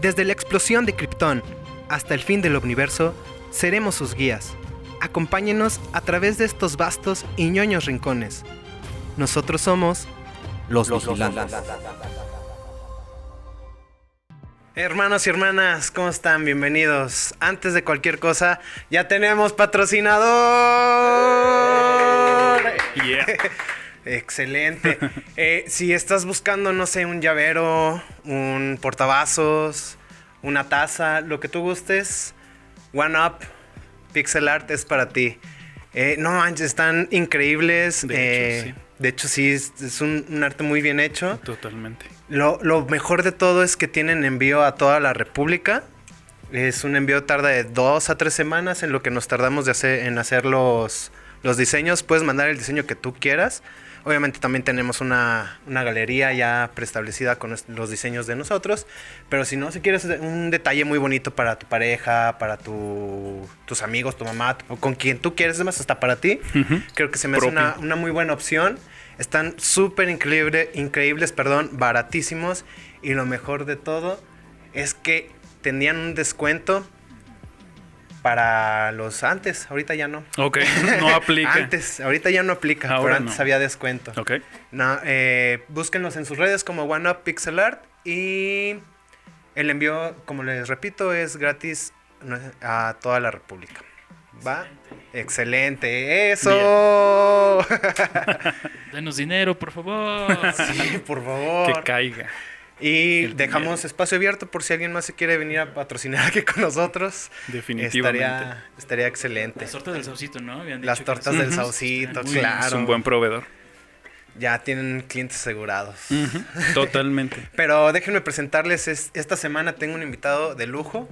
Desde la explosión de Krypton hasta el fin del universo, seremos sus guías. Acompáñenos a través de estos vastos y ñoños rincones. Nosotros somos los Vigilantes. Hermanos y hermanas, ¿cómo están? Bienvenidos. Antes de cualquier cosa, ya tenemos patrocinador. Yeah. Excelente. Si estás buscando, no sé, un llavero, un portavasos, una taza, lo que tú gustes, One Up Pixel Art es para ti. No manches, están increíbles. De hecho, sí, es un arte muy bien hecho. Totalmente. Lo mejor de todo es que tienen envío a toda la República. Es un envío tarda de 2 a 3 semanas en lo que nos tardamos en hacer los diseños. Puedes mandar el diseño que tú quieras. Obviamente también tenemos una galería ya preestablecida con los diseños de nosotros. Pero si no, si quieres un detalle muy bonito para tu pareja, para tus amigos, tu mamá, o con quien tú quieres, además hasta para ti, creo que se me hace una muy buena opción. Están súper increíbles, baratísimos. Y lo mejor de todo es que tenían un descuento para los antes, ahorita ya no. Ok, no aplica. Ahorita ya no aplica, Ahora pero antes no. había descuento. Ok. No, búsquenlos en sus redes como One Up Pixel Art y el envío, como les repito, es gratis a toda la República. ¿Va? Excelente. ¡Eso! Denos dinero, por favor. Sí, por favor. Que caiga. Y el dejamos dinero. espacio abierto por si alguien más se quiere venir a patrocinar aquí con nosotros. Definitivamente. Estaría excelente. Las tortas del saucito, ¿no? Habían Las dicho tortas que del sí. saucito, Muy bien. claro. Es un buen proveedor. Ya tienen clientes asegurados. Totalmente. Pero déjenme presentarles, esta semana tengo un invitado de lujo,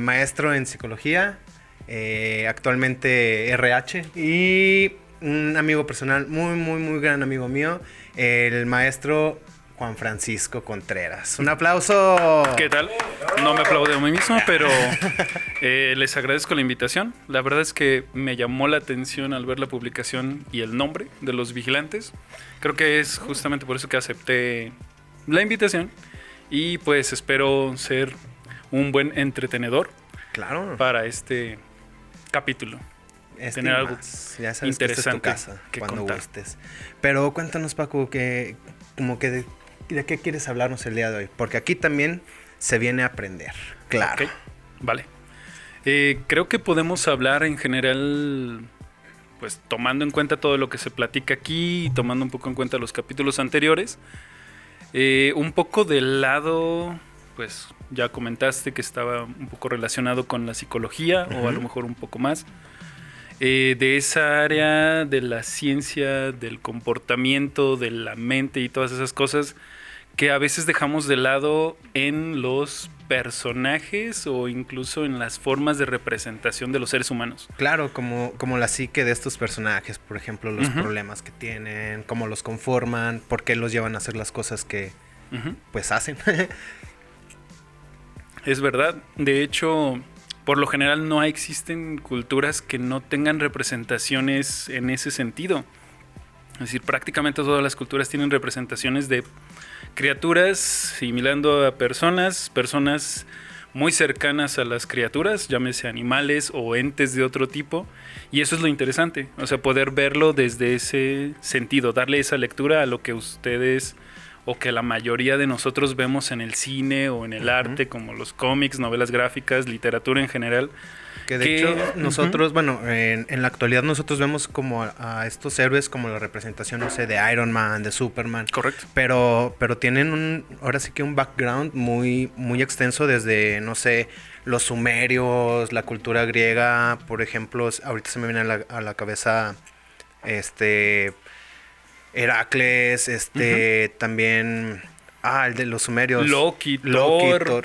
maestro en psicología, actualmente RH, y un amigo personal, muy gran amigo mío, el maestro Juan Francisco Contreras. ¡Un aplauso! ¿Qué tal? No me aplaudo a mí mismo, pero les agradezco la invitación. La verdad es que me llamó la atención al ver la publicación y el nombre de los vigilantes. Creo que es justamente por eso que acepté la invitación. Y pues espero ser un buen entretenedor Claro. para este capítulo. Tener algo ya sabes interesante que esta es tu casa que cuando contar. gustes. Pero cuéntanos, Paco, de qué quieres hablarnos el día de hoy, porque aquí también se viene a aprender. Claro. Ok, vale. Creo que podemos hablar en general, pues tomando en cuenta todo lo que se platica aquí y tomando un poco en cuenta los capítulos anteriores. Un poco del lado, pues ya comentaste que estaba un poco relacionado con la psicología, o a lo mejor un poco más. De esa área de la ciencia, del comportamiento, de la mente y todas esas cosas que a veces dejamos de lado en los personajes o incluso en las formas de representación de los seres humanos. Claro, como la psique de estos personajes, por ejemplo, los problemas que tienen, cómo los conforman, por qué los llevan a hacer las cosas que pues hacen. Es verdad. De hecho, por lo general no existen culturas que no tengan representaciones en ese sentido. Es decir, prácticamente todas las culturas tienen representaciones de criaturas similando a personas muy cercanas a las criaturas, llámese animales o entes de otro tipo. Y eso es lo interesante, o sea, poder verlo desde ese sentido, darle esa lectura a lo que ustedes o que la mayoría de nosotros vemos en el cine o en el arte, como los cómics, novelas gráficas, literatura en general. Que de hecho nosotros, bueno, en la actualidad nosotros vemos como a estos héroes como la representación, no sé, de Iron Man, de Superman. Correcto. Pero tienen ahora sí que un background muy extenso desde, no sé, los sumerios, la cultura griega, por ejemplo, ahorita se me viene a la cabeza Heracles, también el de los sumerios. Loki, Thor.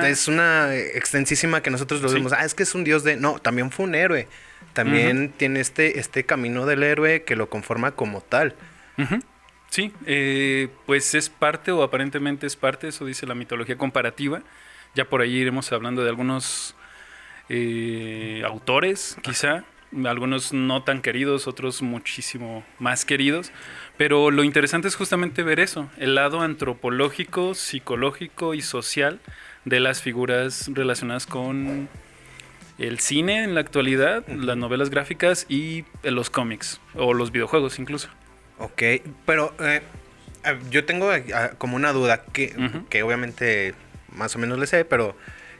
Es una extensísima que nosotros lo vemos. Es que es un dios de... No, también fue un héroe. También tiene este camino del héroe que lo conforma como tal. Sí, pues es parte o aparentemente es parte, eso dice la mitología comparativa. Ya por ahí iremos hablando de algunos autores, quizá. Algunos no tan queridos, otros muchísimo más queridos. Pero lo interesante es justamente ver eso, el lado antropológico, psicológico y social de las figuras relacionadas con el cine en la actualidad, las novelas gráficas y los cómics o los videojuegos incluso. Ok, pero yo tengo como una duda que obviamente más o menos le sé, pero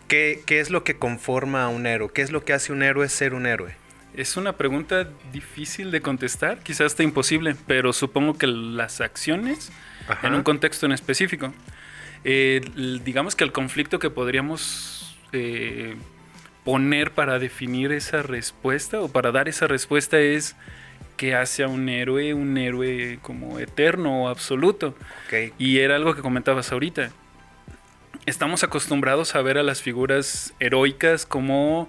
¿qué es lo que conforma a un héroe? ¿Qué es lo que hace un héroe ser un héroe? Es una pregunta difícil de contestar, quizás hasta imposible, pero supongo que las acciones en un contexto en específico. Digamos que el conflicto que podríamos poner para definir esa respuesta o para dar esa respuesta es que hace a un héroe como eterno o absoluto. Okay. Y era algo que comentabas ahorita. Estamos acostumbrados a ver a las figuras heroicas como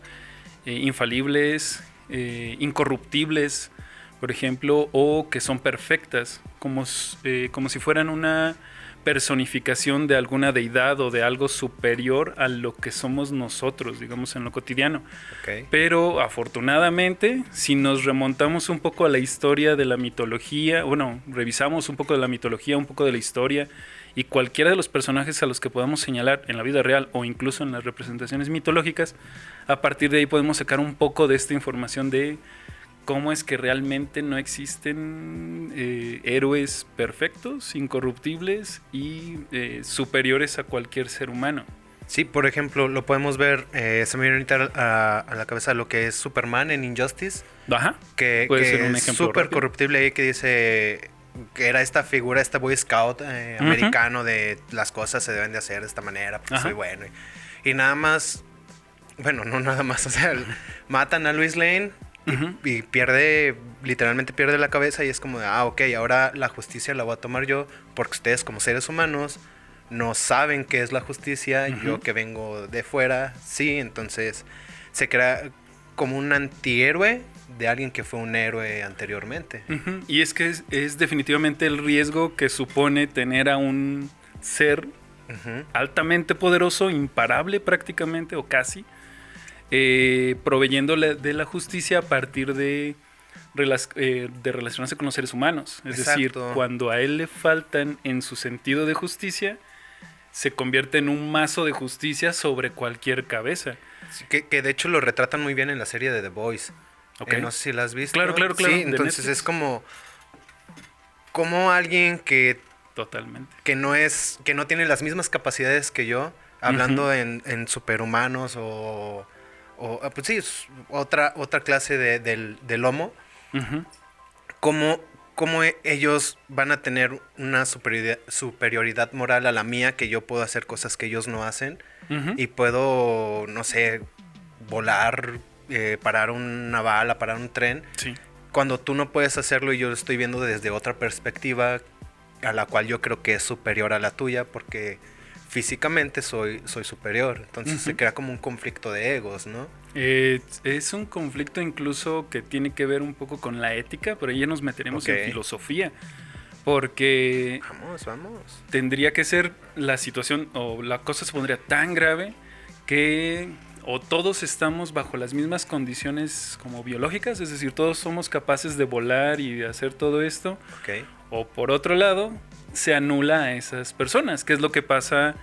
infalibles, incorruptibles, por ejemplo, o que son perfectas, como si fueran una personificación de alguna deidad o de algo superior a lo que somos nosotros, digamos, en lo cotidiano. Okay. Pero afortunadamente, si nos remontamos un poco a la historia de la mitología, bueno, revisamos un poco de la mitología, un poco de la historia, y cualquiera de los personajes a los que podamos señalar en la vida real o incluso en las representaciones mitológicas, a partir de ahí podemos sacar un poco de esta información de cómo es que realmente no existen héroes perfectos, incorruptibles y superiores a cualquier ser humano. Sí, por ejemplo, lo podemos ver, se me viene ahorita a la cabeza lo que es Superman en Injustice. Ajá. Que ser un es ejemplo súper rápido. corruptible ahí, que dice que era esta figura, este Boy Scout americano de las cosas se deben de hacer de esta manera porque soy bueno. Y nada más, bueno, no nada más, o sea, matan a Lois Lane y literalmente pierde la cabeza y es como de, ok, ahora la justicia la voy a tomar yo porque ustedes como seres humanos no saben qué es la justicia, yo que vengo de fuera, sí, entonces se crea como un antihéroe de alguien que fue un héroe anteriormente. Y es que es definitivamente el riesgo que supone tener a un ser altamente poderoso, imparable prácticamente o casi, proveyéndole de la justicia a partir de relacionarse con los seres humanos. Es decir, cuando a él le faltan en su sentido de justicia, se convierte en un mazo de justicia sobre cualquier cabeza. Sí, que de hecho lo retratan muy bien en la serie de The Boys. Okay. No sé si la has visto. Claro. Sí, entonces es como alguien que totalmente que no tiene las mismas capacidades que yo, hablando en superhumanos o pues sí, otra clase del Homo. ¿Cómo ellos van a tener una superioridad moral a la mía, que yo puedo hacer cosas que ellos no hacen y puedo, no sé, volar, parar una bala, parar un tren? Sí. Cuando tú no puedes hacerlo y yo lo estoy viendo desde otra perspectiva a la cual yo creo que es superior a la tuya porque físicamente soy superior. Entonces se crea como un conflicto de egos, ¿no? Es un conflicto incluso que tiene que ver un poco con la ética, pero ahí ya nos meteremos en filosofía. Porque vamos. Tendría que ser la situación o la cosa se pondría tan grave que o todos estamos bajo las mismas condiciones como biológicas, es decir, todos somos capaces de volar y de hacer todo esto. O por otro lado, se anula a esas personas, que es lo que pasa,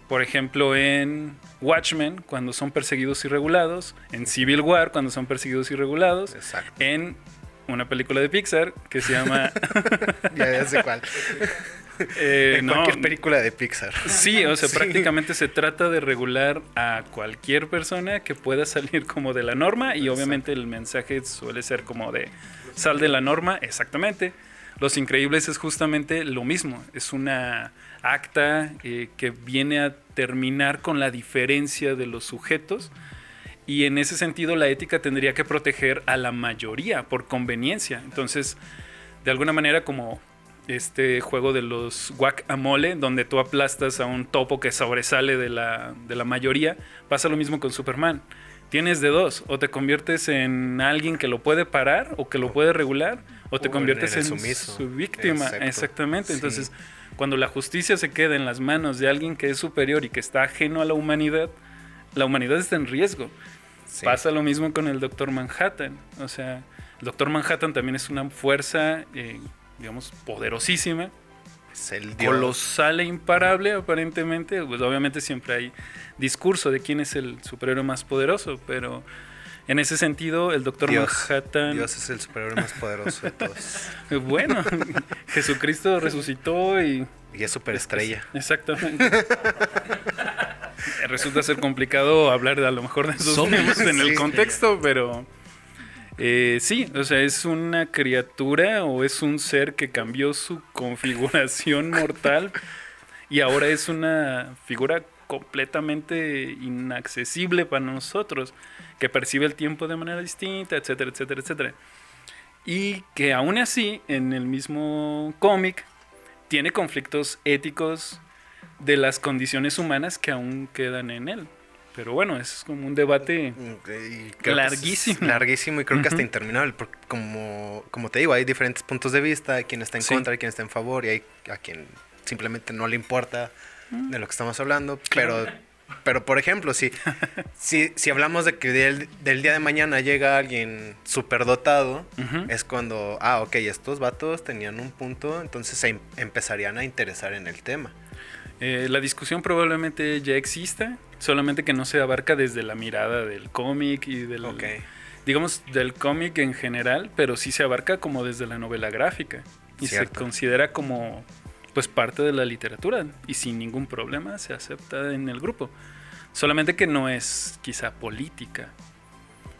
por ejemplo, en Watchmen, cuando son perseguidos y regulados, en Civil War, cuando son perseguidos y regulados, en una película de Pixar que se llama... ya sé cuál. Cualquier película de Pixar. Sí, o sea, prácticamente se trata de regular a cualquier persona que pueda salir como de la norma y obviamente el mensaje suele ser como de sal de la norma, exactamente. Los Increíbles es justamente lo mismo, es una acta que viene a terminar con la diferencia de los sujetos y en ese sentido la ética tendría que proteger a la mayoría por conveniencia. Entonces, de alguna manera como este juego de los guacamole, donde tú aplastas a un topo que sobresale de la mayoría, pasa lo mismo con Superman. Tienes de dos, o te conviertes en alguien que lo puede parar o que lo puede regular, o te conviertes en su víctima. Exactamente. Entonces, cuando la justicia se queda en las manos de alguien que es superior y que está ajeno a la humanidad está en riesgo. Pasa lo mismo con el Doctor Manhattan. O sea, el Doctor Manhattan también es una fuerza, digamos, poderosísima, Es el dios. colosal e imparable, aparentemente. Pues obviamente siempre hay discurso de quién es el superhéroe más poderoso, pero en ese sentido el Doctor Manhattan... Dios es el superhéroe más poderoso de todos. Bueno, Jesucristo resucitó y... Y es superestrella. Exactamente. Resulta ser complicado hablar a lo mejor de esos temas en el contexto, pero sí, o sea, es una criatura o es un ser que cambió su configuración mortal y ahora es una figura completamente inaccesible para nosotros, que percibe el tiempo de manera distinta, etcétera, etcétera, etcétera. Y que aún así, en el mismo cómic, tiene conflictos éticos de las condiciones humanas que aún quedan en él. Pero bueno, es como un debate larguísimo. Larguísimo y creo que hasta interminable, porque como te digo, hay diferentes puntos de vista, hay quien está en contra, hay quien está en favor y hay a quien simplemente no le importa de lo que estamos hablando. Pero por ejemplo, si hablamos de que del día de mañana llega alguien superdotado, es cuando, ok, estos vatos tenían un punto, entonces se empezarían a interesar en el tema. La discusión probablemente ya exista, solamente que no se abarca desde la mirada del cómic y digamos, del cómic en general, pero sí se abarca como desde la novela gráfica y Cierto. se considera como pues parte de la literatura y sin ningún problema se acepta en el grupo. Solamente que no es quizá política.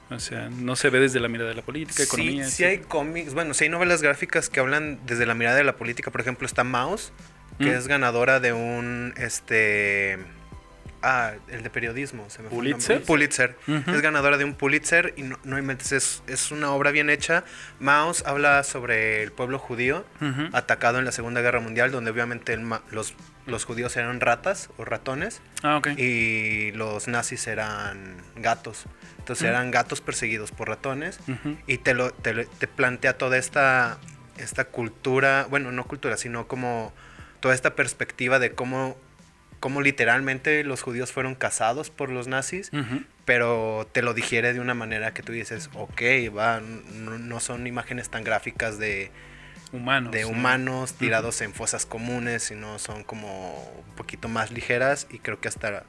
O sea, no se ve desde la mirada de la política, economía. Sí hay cómics, bueno, sí hay novelas gráficas que hablan desde la mirada de la política. Por ejemplo, está Maus, que es ganadora de un el de periodismo, se me fue el nombre. Un Pulitzer. Es ganadora de un Pulitzer y no inventes, es una obra bien hecha. Maus habla sobre el pueblo judío atacado en la Segunda Guerra Mundial, donde obviamente los judíos eran ratas o ratones y los nazis eran gatos. Entonces eran gatos perseguidos por ratones y te plantea toda esta cultura, bueno, no cultura, sino como toda esta perspectiva de cómo literalmente los judíos fueron cazados por los nazis, pero te lo digiere de una manera que tú dices, no son imágenes tan gráficas de humanos tirados en fosas comunes, sino son como un poquito más ligeras, y creo que hasta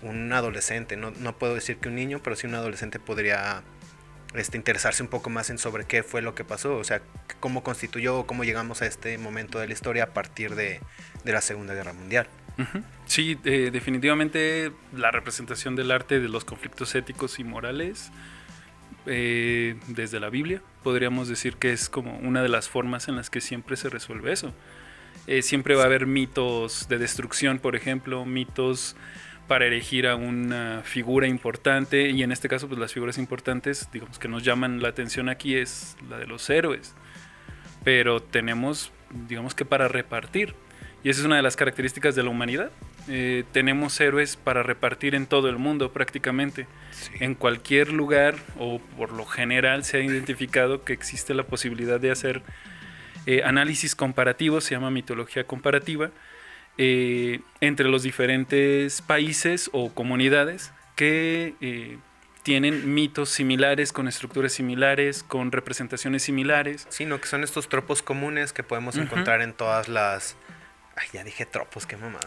un adolescente, no puedo decir que un niño, pero sí un adolescente podría interesarse un poco más en sobre qué fue lo que pasó, o sea, cómo constituyó, cómo llegamos a este momento de la historia a partir de la Segunda Guerra Mundial. Sí, definitivamente la representación del arte de los conflictos éticos y morales desde la Biblia podríamos decir que es como una de las formas en las que siempre se resuelve eso. Siempre va a haber mitos de destrucción, por ejemplo, mitos para erigir a una figura importante, y en este caso pues las figuras importantes, digamos, que nos llaman la atención aquí es la de los héroes, pero tenemos, digamos, que para repartir. Y esa es una de las características de la humanidad. Tenemos héroes para repartir en todo el mundo prácticamente. Sí. En cualquier lugar, o por lo general se ha identificado que existe la posibilidad de hacer análisis comparativos, se llama mitología comparativa, entre los diferentes países o comunidades que tienen mitos similares, con estructuras similares, con representaciones similares. Sí, no, que son estos tropos comunes que podemos encontrar en todas las... Ay, ya dije tropos, qué mamada.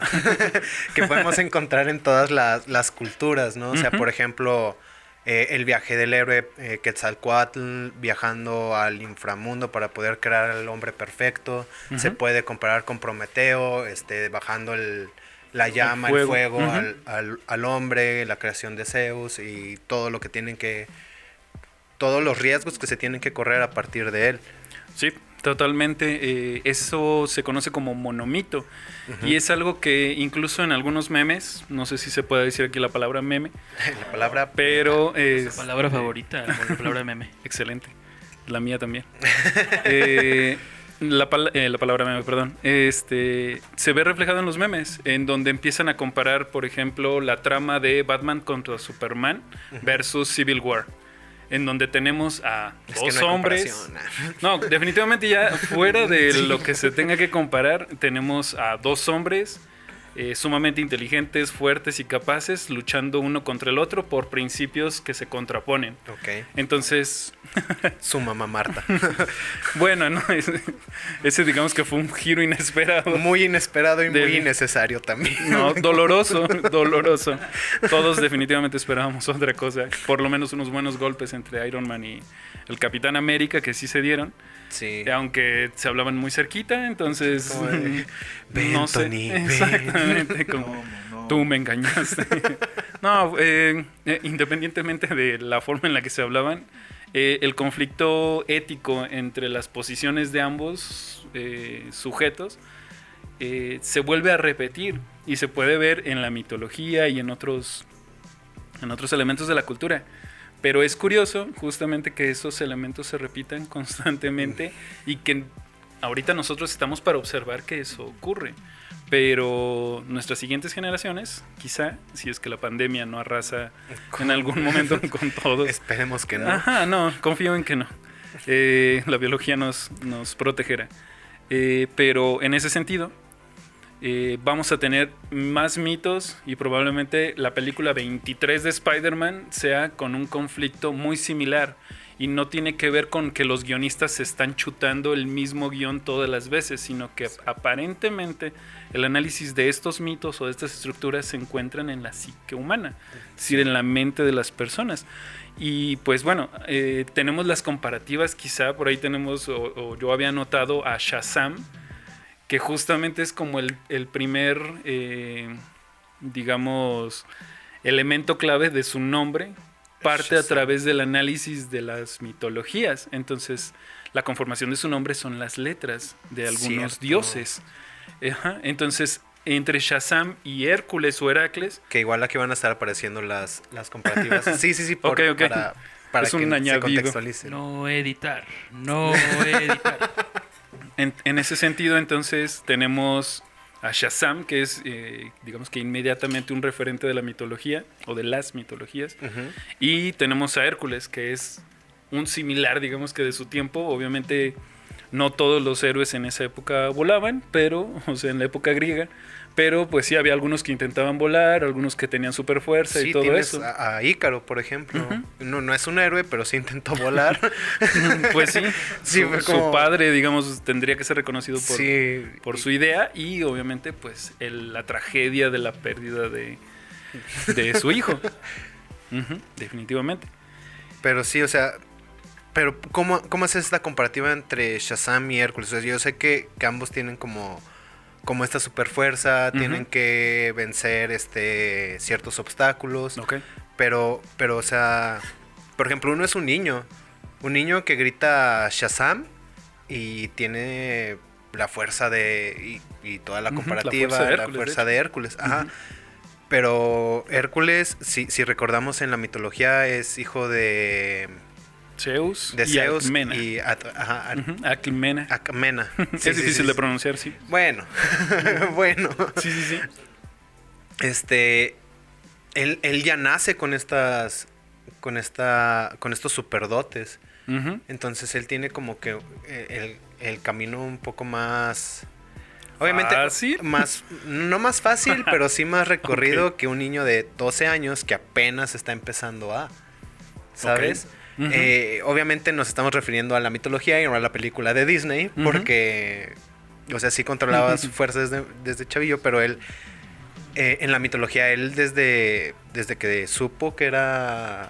Que podemos encontrar en todas las culturas, ¿no? O sea, por ejemplo, el viaje del héroe Quetzalcóatl viajando al inframundo para poder crear al hombre perfecto. Se puede comparar con Prometeo, bajando la llama, el fuego al hombre, la creación de Zeus y todo lo que todos los riesgos que se tienen que correr a partir de él. Sí, totalmente. Eso se conoce como monomito. Y es algo que incluso en algunos memes, no sé si se puede decir aquí la palabra meme. La palabra... Pero es... ¿Su palabra favorita? La palabra meme. Excelente. La mía también. La palabra meme, perdón. Se ve reflejado en los memes, en donde empiezan a comparar, por ejemplo, la trama de Batman contra Superman versus Civil War, en donde tenemos a dos hombres. No, definitivamente ya fuera de lo que se tenga que comparar, tenemos a dos hombres sumamente inteligentes, fuertes y capaces, luchando uno contra el otro por principios que se contraponen. Ok. Entonces, Su mamá Marta. bueno, ¿no? Ese digamos que fue un giro inesperado. Muy inesperado y De- muy innecesario también. No, doloroso, doloroso. Todos definitivamente esperábamos otra cosa. Por lo menos unos buenos golpes entre Iron Man y el Capitán América, que sí se dieron. Sí. Aunque se hablaban muy cerquita, entonces... Como de, "Ven, no sé. Tony, ven". Exactamente, como tú me engañaste. No, independientemente de la forma en la que se hablaban, el conflicto ético entre las posiciones de ambos sujetos se vuelve a repetir y se puede ver en la mitología y en otros elementos de la cultura. Pero es curioso justamente que esos elementos se repitan constantemente y que ahorita nosotros estamos para observar que eso ocurre. Pero nuestras siguientes generaciones, quizá, si es que la pandemia no arrasa en algún momento con todos. Esperemos que no. Ajá, no, confío en que no. La biología nos protegerá. Pero en ese sentido, vamos a tener más mitos y probablemente la película 23 de Spider-Man sea con un conflicto muy similar. Y no tiene que ver con que los guionistas se están chutando el mismo guión todas las veces, sino que aparentemente el análisis de estos mitos o de estas estructuras se encuentran en la psique humana, es decir, en la mente de las personas. Y pues bueno, tenemos las comparativas, quizá por ahí tenemos, o yo había notado a Shazam, que justamente es como el primer, digamos, elemento clave de su nombre, parte a través del análisis de las mitologías. Entonces, la conformación de su nombre son las letras de algunos dioses. Ajá. Entonces, entre Shazam y Hércules o Heracles... Que igual aquí van a estar apareciendo las comparativas. Sí, Ok. para Es un que se añadido. contextualice. No editar. No editar. En ese sentido, entonces, tenemos a Shazam, que es, digamos que inmediatamente un referente de la mitología, o de las mitologías. Ujú. Y tenemos a Hércules, que es un similar, digamos que de su tiempo. Obviamente, no todos los héroes en esa época volaban, pero, o sea, en la época griega. Pero, pues sí, había algunos que intentaban volar, algunos que tenían super fuerza Sí, y todo tienes eso. a Ícaro, por ejemplo. Ujú. No es un héroe, pero sí intentó volar. Pues sí, Sí, fue su como- padre, digamos, tendría que ser reconocido Sí. por su idea y obviamente pues la tragedia de la pérdida de su hijo. Ujú, definitivamente. Pero sí, o sea... Pero, ¿cómo haces esta comparativa entre Shazam y Hércules? O sea, yo sé que ambos tienen como esta super fuerza, Ujú. tienen que vencer ciertos obstáculos. Ok. Pero, o sea, por ejemplo, uno es un niño que grita Shazam y tiene la fuerza y toda la Ujú, la comparativa, fuerza de la Hércules, fuerza de de hecho. Hércules. Ajá. Ujú. Pero Hércules, si recordamos en la mitología, es hijo de Zeus y Zeus Alcmena. y Ujú, Alcmena. Acmena. Es difícil de pronunciar, sí. Bueno, bueno. Sí. Él ya nace con estos superdotes. Ujú. Entonces él tiene como que el camino un poco más... Obviamente, ¿Fácil? no más fácil, pero sí más recorrido que un niño de 12 años que apenas está empezando ¿sabes? Ok. Ujú. Obviamente nos estamos refiriendo a la mitología y no a la película de Disney, Ujú. porque, o sea, sí controlaba su fuerza desde chavillo, pero él, en la mitología, él desde que supo que era...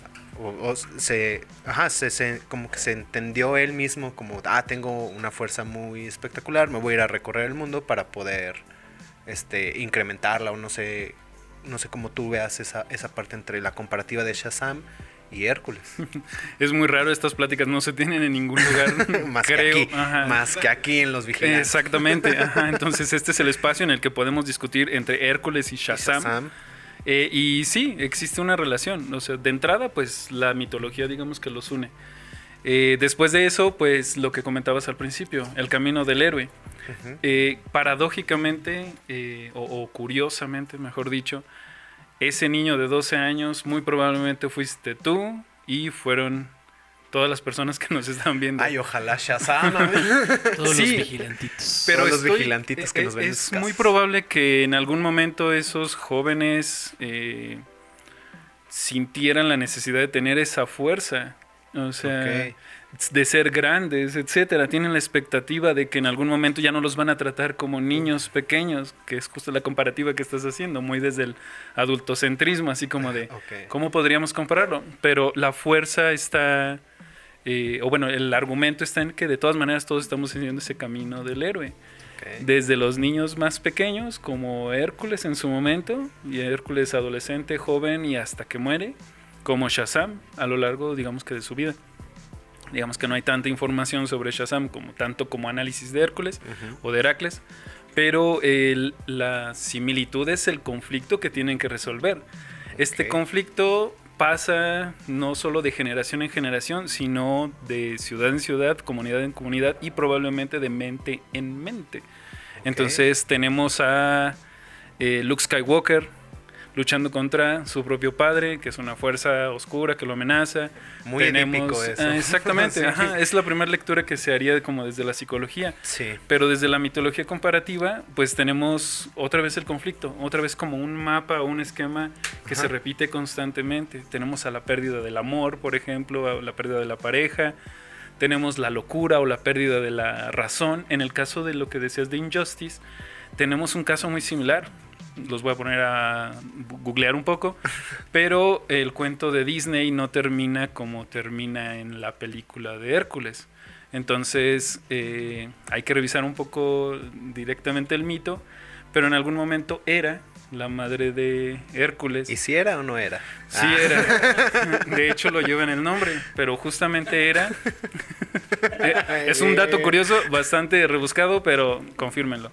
como que se entendió él mismo como, tengo una fuerza muy espectacular, me voy a ir a recorrer el mundo para poder incrementarla, o no sé cómo tú veas esa parte entre la comparativa de Shazam y Hércules. Es muy raro, estas pláticas no se tienen en ningún lugar, más creo. que aquí, Ajá. más que aquí en Los Vigilantes. Exactamente, ajá. Entonces este es el espacio en el que podemos discutir entre Hércules y Shazam. Y sí, existe una relación. O sea, de entrada, pues la mitología, digamos que los une. Después de eso, pues lo que comentabas al principio, el camino del héroe. Ujú. Paradójicamente, o curiosamente, mejor dicho, ese niño de 12 años muy probablemente fuiste tú y fueron todas las personas que nos están viendo. Ay, ojalá Shazam. Todos Sí, los vigilantitos. Pero Todos los vigilantitos que nos ven en es sus muy casas. probable que en algún momento esos jóvenes sintieran la necesidad de tener esa fuerza. O sea, Ok. de ser grandes, etcétera. Tienen la expectativa de que en algún momento ya no los van a tratar como niños pequeños, que es justo la comparativa que estás haciendo, muy desde el adultocentrismo, así como de Ok. cómo podríamos compararlo. Pero la fuerza está, o bueno, el argumento está en que de todas maneras todos estamos siguiendo ese camino del héroe. Ok. Desde los niños más pequeños, como Hércules en su momento, y Hércules adolescente, joven y hasta que muere, como Shazam a lo largo, digamos que de su vida. Digamos que no hay tanta información sobre Shazam tanto como análisis de Hércules o de Heracles, pero la similitud es el conflicto que tienen que resolver. Este Ok. conflicto pasa no solo de generación en generación, sino de ciudad en ciudad, comunidad en comunidad y probablemente de mente en mente. Entonces tenemos a Luke Skywalker luchando contra su propio padre, que es una fuerza oscura que lo amenaza. Muy épico eso. Exactamente, Sí. ajá, es la primera lectura que se haría como desde la psicología. Sí. Pero desde la mitología comparativa, pues tenemos otra vez el conflicto, otra vez como un mapa o un esquema que se repite constantemente. Tenemos a la pérdida del amor, por ejemplo, a la pérdida de la pareja. Tenemos la locura o la pérdida de la razón. En el caso de lo que decías de Injustice, tenemos un caso muy similar. Los voy a poner a googlear un poco, pero el cuento de Disney no termina como termina en la película de Hércules. Entonces hay que revisar un poco directamente el mito, pero en algún momento Hera, la madre de Hércules, ¿Y si era o no era? sí era, de hecho lo lleva en el nombre, pero justamente Hera es un dato curioso, bastante rebuscado, pero confírmenlo.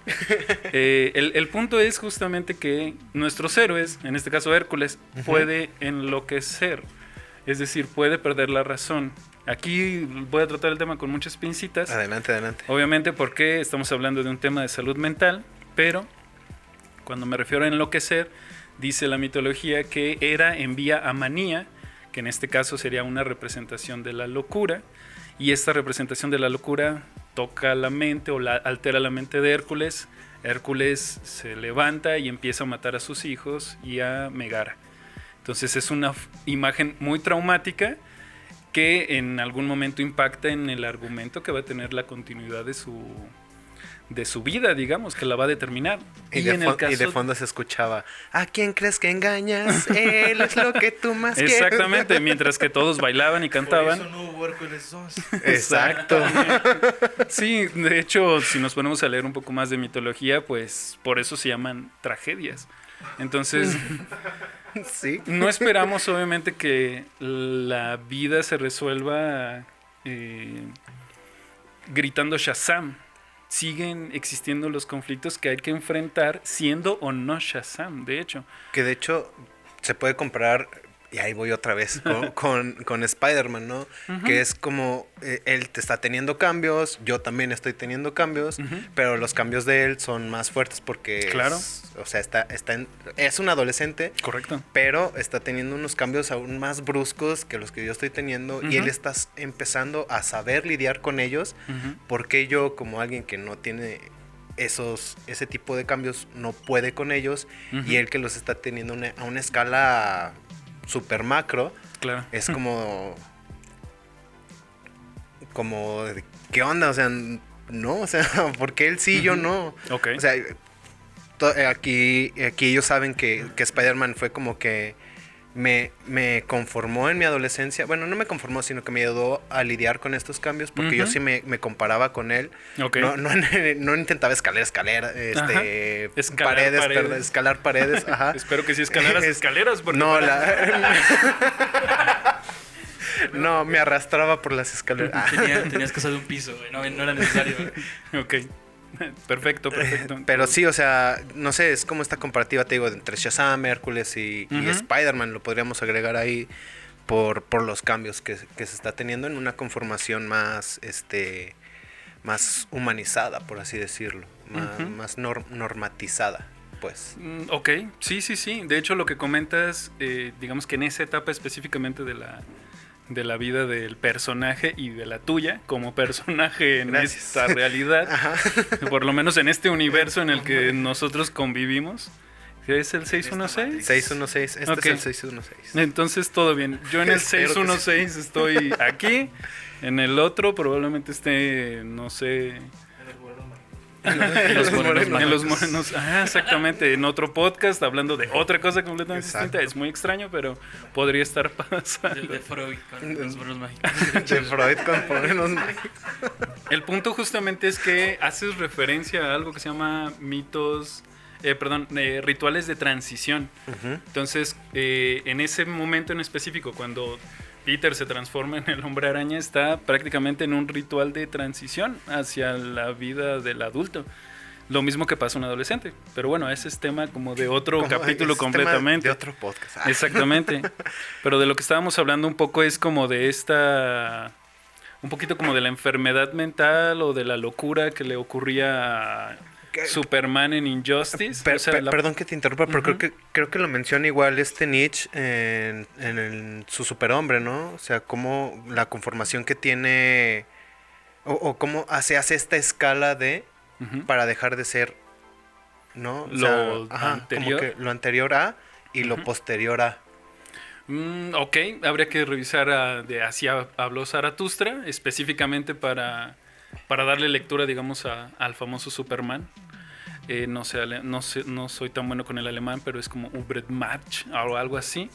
El punto es justamente que nuestros héroes, en este caso Hércules, puede enloquecer, es decir, puede perder la razón. Aquí voy a tratar el tema con muchas pincitas, Adelante, adelante. obviamente porque estamos hablando de un tema de salud mental, pero cuando me refiero a enloquecer, dice la mitología que Hera envía a Manía, que en este caso sería una representación de la locura, y esta representación de la locura toca la mente o altera la mente de Hércules. Hércules se levanta y empieza a matar a sus hijos y a Megara. Entonces es una imagen muy traumática que en algún momento impacta en el argumento que va a tener la continuidad de su vida, digamos, que la va a determinar. Y en el caso... de fondo se escuchaba, ¿a quién crees que engañas? Él es lo que tú más quieres. Exactamente, mientras que todos bailaban y cantaban. Por eso no hubo Hércules 2. Exacto. Sí, de hecho, si nos ponemos a leer un poco más de mitología, pues por eso se llaman tragedias. Entonces, Sí. no esperamos obviamente que la vida se resuelva gritando Shazam. Siguen existiendo los conflictos que hay que enfrentar siendo o no Shazam, de hecho. Que de hecho se puede comparar, y ahí voy otra vez, con Spider-Man, ¿no? Que es como él te está teniendo cambios, yo también estoy teniendo cambios, pero los cambios de él son más fuertes porque Claro. o sea, es un adolescente, Correcto. pero está teniendo unos cambios aún más bruscos que los que yo estoy teniendo y él está empezando a saber lidiar con ellos, porque yo como alguien que no tiene ese tipo de cambios no puede con ellos y él que los está teniendo a una escala super macro, Claro. es como ¿qué onda? O sea, no, o sea, porque él sí, yo no. Ok. O sea, aquí ellos saben que Spider-Man fue como que me conformó en mi adolescencia. Bueno, no me conformó, sino que me ayudó a lidiar con estos cambios porque yo sí me comparaba con él. Ok. No intentaba escalar, Escalar paredes, paredes. perdón, escalar paredes, ajá. Espero que sí escalaras escaleras, porque No, no, me arrastraba por las escaleras. Ah. Tenías que usar un piso, güey. No era necesario. Ok. Perfecto. Pero sí, o sea, no sé, es como esta comparativa, te digo, entre Shazam, Hércules y Spider-Man, lo podríamos agregar ahí por los cambios que se está teniendo en una conformación más, más humanizada, por así decirlo, más normatizada, pues. Ok, sí. De hecho, lo que comentas, digamos que en esa etapa específicamente de de la vida del personaje y de la tuya como personaje en Gracias. esta realidad, Ajá. por lo menos en este universo en el que nosotros convivimos. ¿Qué es el 616? 616, este Ok. es el 616. Entonces todo bien. Yo en el Espero que sí. 616 estoy aquí, en el otro probablemente esté, no sé, En los morenos en mágicos. los morenos. Ah, exactamente, en otro podcast hablando de otra cosa completamente Exacto. distinta. Es muy extraño, pero podría estar De pasando. Freud con los morenos mágicos. De Freud con morenos. El punto justamente es que haces referencia a algo que se llama rituales de transición. Ujú. Entonces, en ese momento en específico, cuando Peter se transforma en el hombre araña, está prácticamente en un ritual de transición hacia la vida del adulto. Lo mismo que pasa a un adolescente. Pero bueno, ese es tema como de otro Como capítulo es tema completamente. de otro podcast. Ah. Exactamente. Pero de lo que estábamos hablando un poco es como de esta... Un poquito como de la enfermedad mental o de la locura que le ocurría a ¿Qué? Superman en Injustice. O sea, la- Perdón que te interrumpa, pero Ujú. creo que lo menciona igual Nietzsche su superhombre, ¿no? O sea, cómo la conformación que tiene o cómo se hace esta escala de Ujú. para dejar de ser, ¿no? O Lo sea, anterior. como que lo anterior a y lo Ujú. posterior a. Ok, habría que revisar de Así habló Zaratustra, específicamente para darle lectura, digamos, al famoso Superman. No sé, no soy tan bueno con el alemán, pero es como Ubretmatch o algo así.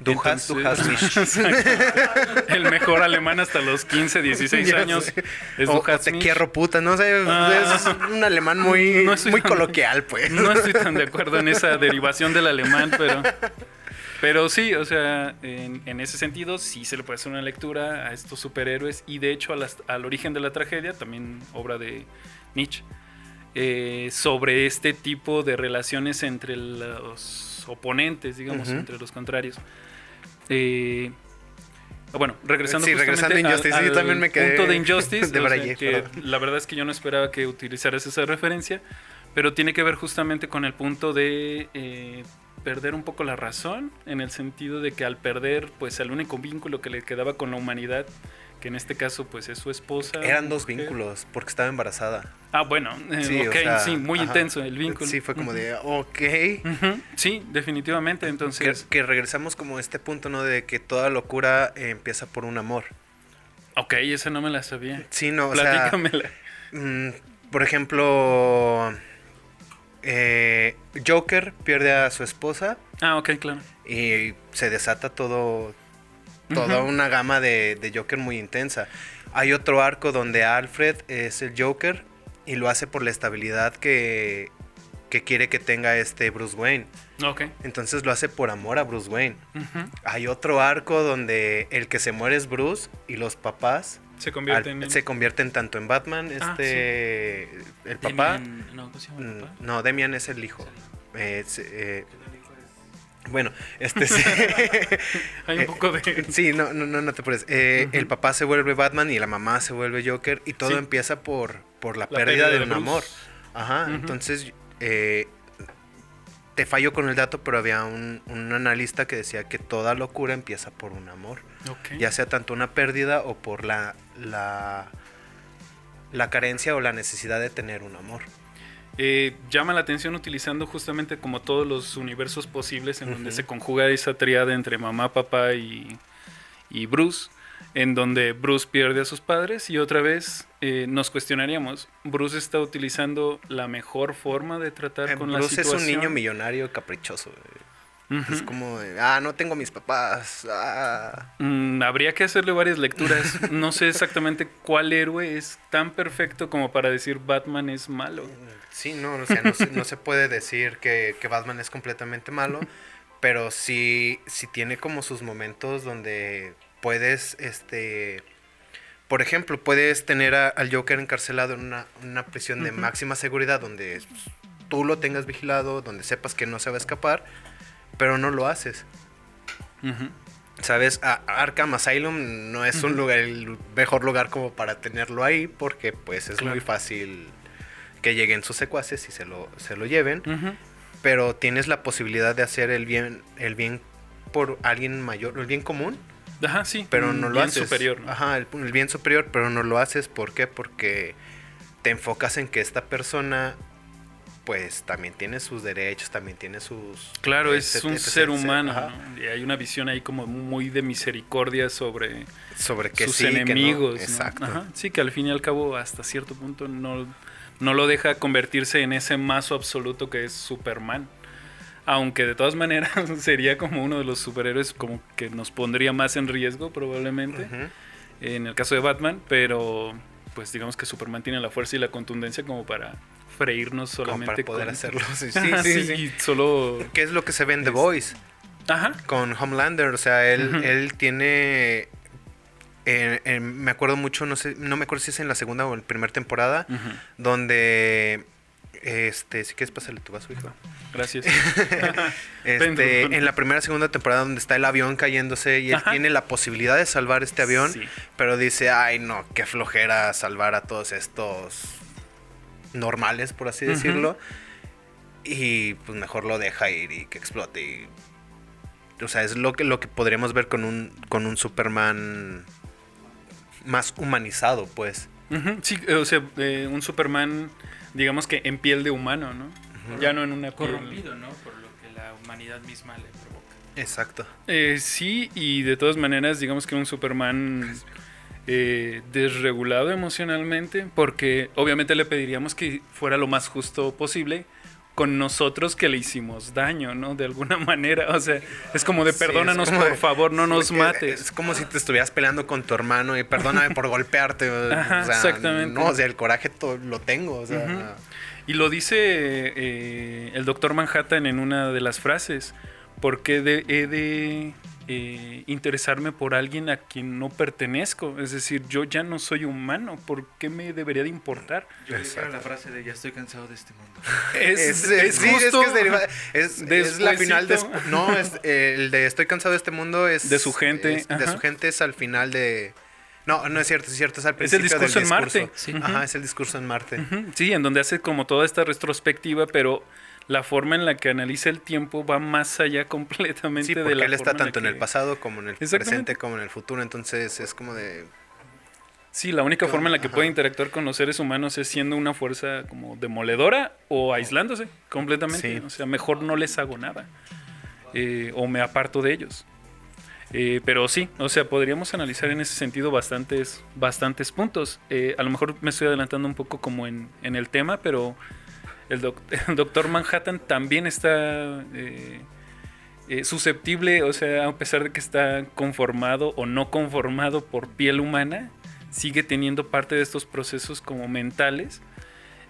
Du hast mich. Exacto. El mejor alemán hasta los 15, 16 Ya años sé. es O Du hast te mich. quiero puta, no sé, Ah. es un alemán muy, No estoy muy tan- coloquial, pues. No estoy tan de acuerdo en esa derivación del alemán, pero sí, o sea, en ese sentido sí se le puede hacer una lectura a estos superhéroes y de hecho al origen de la tragedia, también obra de Nietzsche, sobre este tipo de relaciones entre los oponentes, digamos, Ujú. entre los contrarios. Bueno, regresando Sí, justamente regresando a Injustice, yo también me quedé punto de Injustice, de o sea, Braille, que perdón. la verdad es que yo no esperaba que utilizaras esa referencia, pero tiene que ver justamente con el punto de perder un poco la razón, en el sentido de que al perder pues el único vínculo que le quedaba con la humanidad, que en este caso pues es su esposa. Eran dos mujer. vínculos, porque estaba embarazada. Ah, bueno, Sí, ok, o sea, sí, muy ajá. intenso el vínculo. Sí, fue como Ujú. de, ok. Ujú, sí, definitivamente, entonces... Que regresamos como a este punto, ¿no? De que toda locura empieza por un amor. Ok, esa no me la sabía. Sí, no, o sea, Platícamela. por ejemplo, Joker pierde a su esposa Ah, ok, claro. y se desata toda Ujú. una gama de Joker muy intensa. Hay otro arco donde Alfred es el Joker y lo hace por la estabilidad que quiere que tenga Bruce Wayne. Ok. Entonces lo hace por amor a Bruce Wayne. Ujú. Hay otro arco donde el que se muere es Bruce y los papás Se convierte en... se convierten tanto en Batman, el papá. Damian- no, ¿cómo se llama el papá? No, Damian es el hijo. Bueno, sí. Hay un poco de... Sí, no te apures. Ujú. El papá se vuelve Batman y la mamá se vuelve Joker y todo Sí. empieza por la pérdida pérdida de de un Bruce. amor. Ajá, Ujú. entonces te fallo con el dato, pero había un analista que decía que toda locura empieza por un amor. Ok. Ya sea tanto una pérdida o por la carencia o la necesidad de tener un amor. Llama la atención utilizando justamente como todos los universos posibles en donde Ujú. se conjuga esa triada entre mamá, papá y Bruce, en donde Bruce pierde a sus padres y otra vez nos cuestionaríamos, ¿Bruce está utilizando la mejor forma de tratar con la Bruce es situación? un niño millonario caprichoso. Ujú. Es como de, no tengo mis papás. Habría que hacerle varias lecturas. No sé exactamente cuál héroe es tan perfecto como para decir Batman es malo. Sí, no, o sea, no se puede decir que Batman es completamente malo, pero sí tiene como sus momentos donde puedes, por ejemplo, puedes tener al Joker encarcelado en una prisión de Ujú. máxima seguridad donde tú lo tengas vigilado, donde sepas que no se va a escapar, pero no lo haces. Ujú. ¿Sabes? Arkham Asylum no es un Ujú. lugar, el mejor lugar como para tenerlo ahí, porque pues es Claro. muy fácil que lleguen sus secuaces y se lo lleven. Ujú. Pero tienes la posibilidad de hacer el bien por alguien mayor, el bien común, Ajá, sí. pero un no lo bien haces. superior, ¿no? Ajá, el bien superior, pero no lo haces. ¿Por qué? Porque te enfocas en que esta persona pues también tiene sus derechos, también tiene sus... Claro, es etc, un etc, ser etc. humano, Ajá. ¿no? Y hay una visión ahí como muy de misericordia sobre Sobre que sus sí, que no. enemigos, ¿no? Exacto. Ajá, sí, que al fin y al cabo, hasta cierto punto, no lo deja convertirse en ese mazo absoluto que es Superman. Aunque de todas maneras sería como uno de los superhéroes como que nos pondría más en riesgo probablemente, Ujú. en el caso de Batman, pero pues digamos que Superman tiene la fuerza y la contundencia como para freírnos Como solamente para poder con... hacerlo. Sí, Ajá, sí, sí, sí. y solo... ¿Qué es lo que se ve en The Voice? Ajá. Con Homelander, o sea, Ujú. él tiene... me acuerdo mucho, no me acuerdo si es en la segunda o en la primera temporada, Ujú. donde... si quieres pásale tu vaso, hijo. Gracias. En la primera segunda temporada donde está el avión cayéndose y él Ajá. tiene la posibilidad de salvar este avión, Sí. pero dice, ay no, qué flojera salvar a todos estos normales, por así Ujú. decirlo, y pues mejor lo deja ir y que explote. O sea, es lo que podríamos ver con un Superman más humanizado, pues. Ujú, sí, o sea, un Superman, digamos que en piel de humano, ¿no? Ya no en una piel... Corrompido, ¿no? Por lo que la humanidad misma le provoca. Exacto. Sí, y de todas maneras, digamos que un Superman desregulado emocionalmente, porque obviamente le pediríamos que fuera lo más justo posible con nosotros que le hicimos daño, ¿no? De alguna manera, o sea, es como de Sí, perdónanos es como por de- favor, no nos es que mates. Es como si te estuvieras peleando con tu hermano y perdóname por golpearte. Ajá, o sea, exactamente. No, o sea, el coraje lo tengo. O sea, Ujú. Y lo dice el Doctor Manhattan en una de las frases. ¿Por qué he de interesarme por alguien a quien no pertenezco? Es decir, yo ya no soy humano. ¿Por qué me debería de importar? Yo creo la frase de ya estoy cansado de este mundo. sí, justo es que es la final despuésito. no, es el de estoy cansado de este mundo es De su gente, de ajá. su gente es al final de no es cierto, es al Es el principio discurso del en Marte. discurso. Sí. Ajá, es el discurso en Marte. Ujú, sí, en donde hace como toda esta retrospectiva, pero la forma en la que analiza el tiempo va más allá completamente Sí, de porque la él está forma tanto en la el que- pasado como en el Exactamente. presente como en el futuro, entonces es como de Sí, la única forma en la que Ajá. puede interactuar con los seres humanos es siendo una fuerza como demoledora o aislándose completamente. Sí. O sea, mejor no les hago nada. O me aparto de ellos. Pero sí, o sea, podríamos analizar en ese sentido bastantes puntos. A lo mejor me estoy adelantando un poco como en el tema, pero el Doctor Manhattan también está susceptible, o sea, a pesar de que está conformado o no conformado por piel humana, sigue teniendo parte de estos procesos como mentales,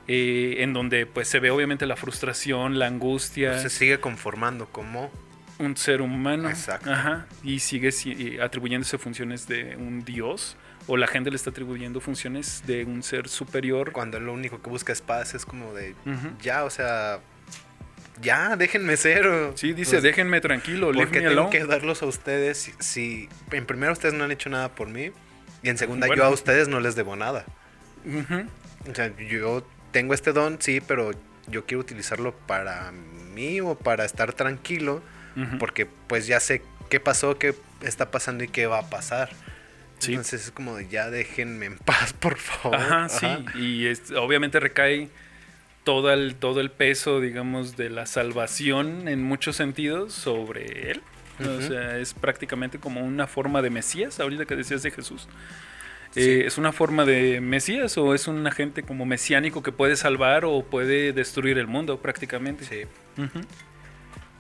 en donde pues se ve obviamente la frustración, la angustia, se sigue conformando como un ser humano. Exacto. Ajá, y sigue atribuyéndose funciones de un dios, o la gente le está atribuyendo funciones de un ser superior. cuando lo único que busca es paz, es como de Ujú. ya, o sea, ya déjenme ser. Sí, dice, Pues, déjenme tranquilo, leave porque me tengo alone. que darlos a ustedes si en primera ustedes no han hecho nada por mí y en segunda Bueno. yo a ustedes no les debo nada. Ujú. O sea, yo tengo este don, sí, pero yo quiero utilizarlo para mí o para estar tranquilo, Ujú. porque pues ya sé qué pasó, qué está pasando y qué va a pasar. Sí. Entonces es como de ya déjenme en paz, por favor. Ajá, sí, y obviamente recae todo el peso, digamos, de la salvación en muchos sentidos sobre él. O Ujú. sea, es prácticamente como una forma de Mesías, ahorita que decías de Jesús. Sí. ¿Es una forma de Mesías o es un agente como mesiánico que puede salvar o puede destruir el mundo prácticamente? Sí. Ujú.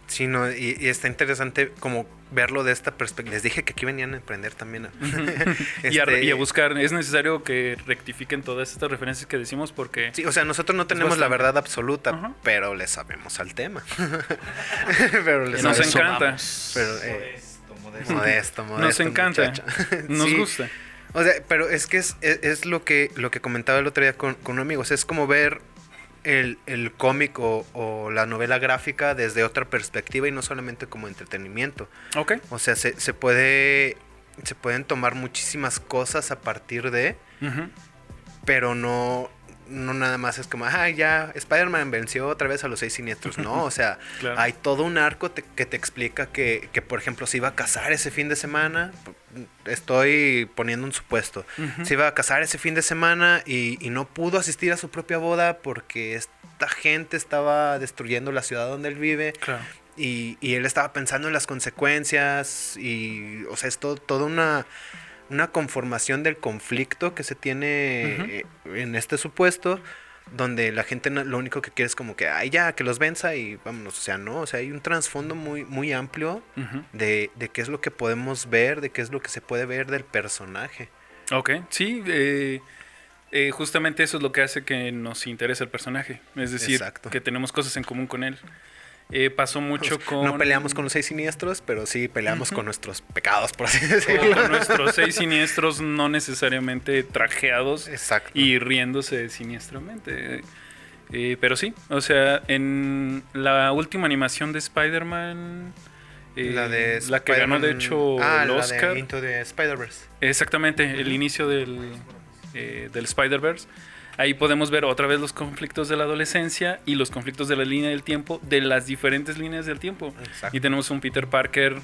Sí, no, y está interesante como verlo de esta perspectiva. Les dije que aquí venían a aprender también. Y a buscar, es necesario que rectifiquen todas estas referencias que decimos porque... Sí, o sea, nosotros no tenemos la bastante. verdad absoluta, Ajá. pero le sabemos al tema. pero le Nos sabemos. encanta. Pero, modesto, Nos encanta. muchacho. Nos Sí. gusta. O sea, pero es que es lo que comentaba el otro día con un amigo. O sea, es como ver el cómic o la novela gráfica desde otra perspectiva y no solamente como entretenimiento. Ok. O sea, se pueden tomar muchísimas cosas a partir de, Ujú. pero no no nada más es como, ya, Spider-Man venció otra vez a los 6 siniestros. No, o sea, Claro. hay todo un arco que te explica que, por ejemplo, se iba a casar ese fin de semana. Estoy poniendo un supuesto. Ujú. Se iba a casar ese fin de semana y no pudo asistir a su propia boda porque esta gente estaba destruyendo la ciudad donde él vive. Claro. Y él estaba pensando en las consecuencias y, o sea, es toda una conformación del conflicto que se tiene en este supuesto, donde la gente lo único que quiere es como que, ya, que los venza y vámonos. O sea, no, o sea, hay un trasfondo muy, muy amplio Ujú. de qué es lo que podemos ver, de qué es lo que se puede ver del personaje. Ok, sí, justamente eso es lo que hace que nos interese el personaje. Es decir, Exacto. que tenemos cosas en común con él. Pasó mucho con... No peleamos con los 6 siniestros, pero sí peleamos con nuestros pecados, por así o decirlo. con nuestros 6 siniestros no necesariamente trajeados Exacto. y riéndose siniestramente. Pero sí, o sea, en la última animación de Spider-Man, la que ganó de hecho el la Oscar, de Into the Spider-Verse. exactamente, el inicio del Spider-Verse. Ahí podemos ver otra vez los conflictos de la adolescencia y los conflictos de la línea del tiempo, de las diferentes líneas del tiempo. Exacto. Y tenemos un Peter Parker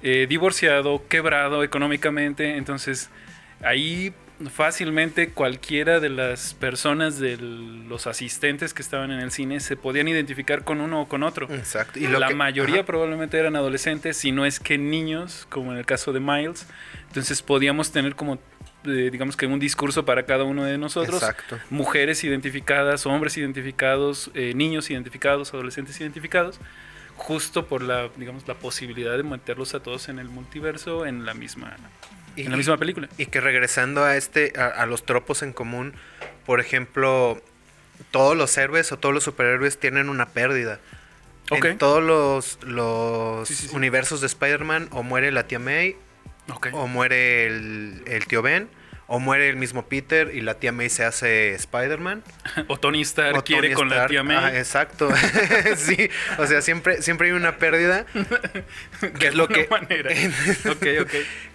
divorciado, quebrado económicamente. Entonces, ahí fácilmente cualquiera de las personas, de los asistentes que estaban en el cine, se podían identificar con uno o con otro. Exacto. La mayoría probablemente eran adolescentes, si no es que niños, como en el caso de Miles. Entonces podíamos tener como digamos que un discurso para cada uno de nosotros. Exacto. Mujeres identificadas, hombres identificados, niños identificados, adolescentes identificados, justo por la posibilidad de meterlos a todos en el multiverso en la misma película. Y que regresando a los tropos en común, por ejemplo, todos los héroes o todos los superhéroes tienen una pérdida. Okay. En todos los Sí. universos de Spider-Man o muere la tía May, Okay. o muere el tío Ben, o muere el mismo Peter y la tía May se hace Spider-Man. O Tony Stark O quiere Tony con la Stark. tía May. Exacto. Sí, o sea, siempre hay una pérdida. Que es lo que manera. Ok.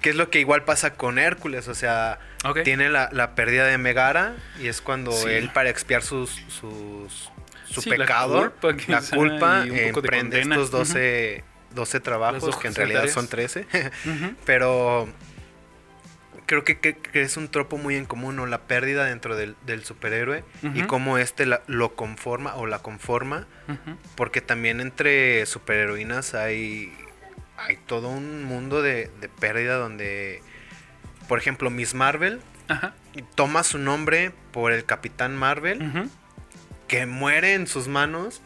que es lo que igual pasa con Hércules, o sea, Ok. tiene la pérdida de Megara y es cuando Sí. él, para expiar su Sí, pecado, la la culpa culpa, quizá, y un poco de emprende condena. estos 12 trabajos, Las que en 12 realidad tareas. son 13, Ujú. pero creo que es un tropo muy en común, ¿no? La pérdida dentro del superhéroe y Ujú. cómo lo conforma o la conforma, Ujú. porque también entre superheroínas hay todo un mundo de pérdida donde, por ejemplo, Miss Marvel Ajá. toma su nombre por el Capitán Marvel, Ujú. que muere en sus manos.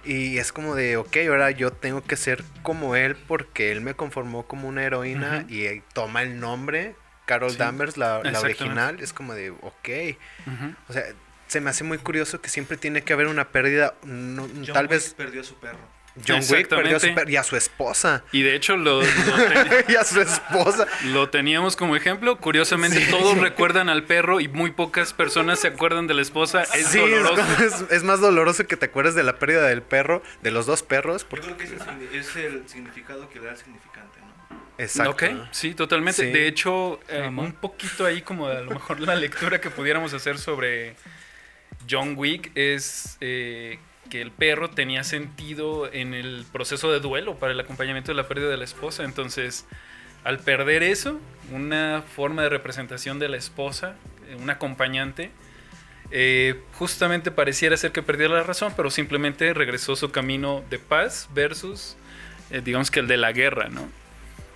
Y es como de, ok, ahora yo tengo que ser como él porque él me conformó como una heroína. Ujú. Y toma el nombre, Carol Sí, Danvers, la exactamente. original. Es como de, ok. Ujú. O sea, se me hace muy curioso que siempre tiene que haber una pérdida. John Tal Wick vez perdió a su perro. John Wick perdió a su Exactamente. y a su esposa. Y de hecho Y a su esposa. lo teníamos como ejemplo. Curiosamente, Sí. todos recuerdan al perro y muy pocas personas se acuerdan de la esposa. Es Sí, doloroso. es más doloroso que te acuerdes de la pérdida del perro, de los dos perros. Yo Porque... creo que es el significado que le da al significante, ¿no? Exacto. Ok, sí, totalmente. Sí. De hecho, Mamá. un poquito ahí como a lo mejor la lectura que pudiéramos hacer sobre John Wick es que el perro tenía sentido en el proceso de duelo para el acompañamiento de la pérdida de la esposa. Entonces, al perder eso, una forma de representación de la esposa, un acompañante, justamente pareciera ser que perdió la razón, pero simplemente regresó su camino de paz versus, digamos que el de la guerra, ¿no?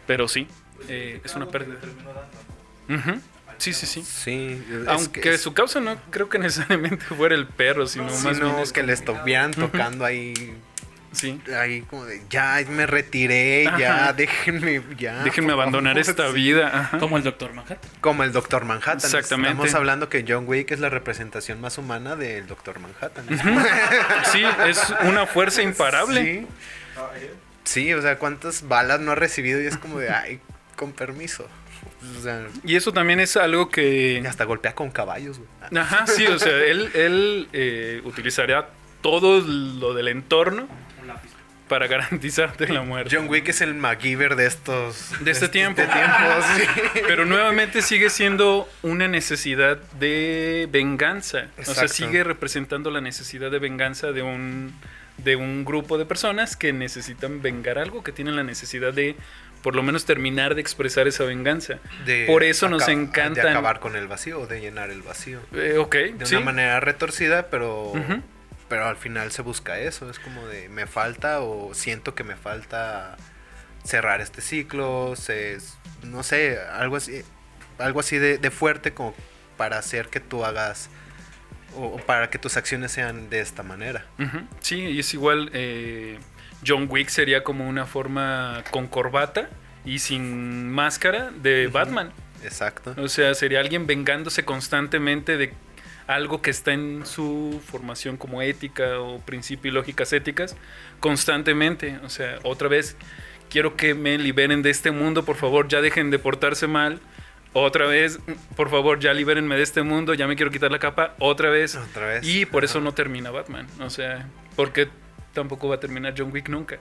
Pero sí, es una pérdida. Terminó dando. Ujú. Sí. Sí, Aunque su causa no creo que necesariamente fuera el perro, sino más bien no, es que como- le estuvieran tocando ahí Sí. como de, ya me retiré, ya, Ajá. déjenme, ya. Déjenme por abandonar favor". esta Sí. vida. Ajá. Como el Doctor Manhattan. Como el Doctor Manhattan. Exactamente. Estamos hablando que John Wick es la representación más humana del Doctor Manhattan. Sí, es una fuerza imparable. Sí. Sí, o sea, cuántas balas no ha recibido y es como de, ay, con permiso. O sea, Y eso también es algo que... hasta golpea con caballos, güey. Ajá, sí, o sea, él utilizaría todo lo del entorno Un lápiz. para garantizarte la muerte. John Wick es el MacGyver de estos... De este tiempo. Sí. Pero nuevamente sigue siendo una necesidad de venganza. O sea, Exacto. sigue representando la necesidad de venganza de un grupo de personas que necesitan vengar algo, que tienen la necesidad de por lo menos terminar de expresar esa venganza. Por eso nos encantan... De acabar con el vacío, de llenar el vacío. Ok, De sí. una manera retorcida, pero... Ujú. Pero al final se busca eso, es como de me falta o siento que me falta cerrar este ciclo, no sé, algo así de fuerte como para hacer que tú hagas o para que tus acciones sean de esta manera. Ujú. Sí, y es igual, John Wick sería como una forma con corbata y sin máscara de Batman. Exacto. O sea, sería alguien vengándose constantemente de algo que está en su formación como ética o principio y lógicas éticas constantemente. O sea, otra vez, quiero que me liberen de este mundo, por favor, ya dejen de portarse mal. Otra vez, por favor, ya libérenme de este mundo, ya me quiero quitar la capa, otra vez. Otra vez. Y por eso no termina Batman. O sea, porque tampoco va a terminar John Wick nunca.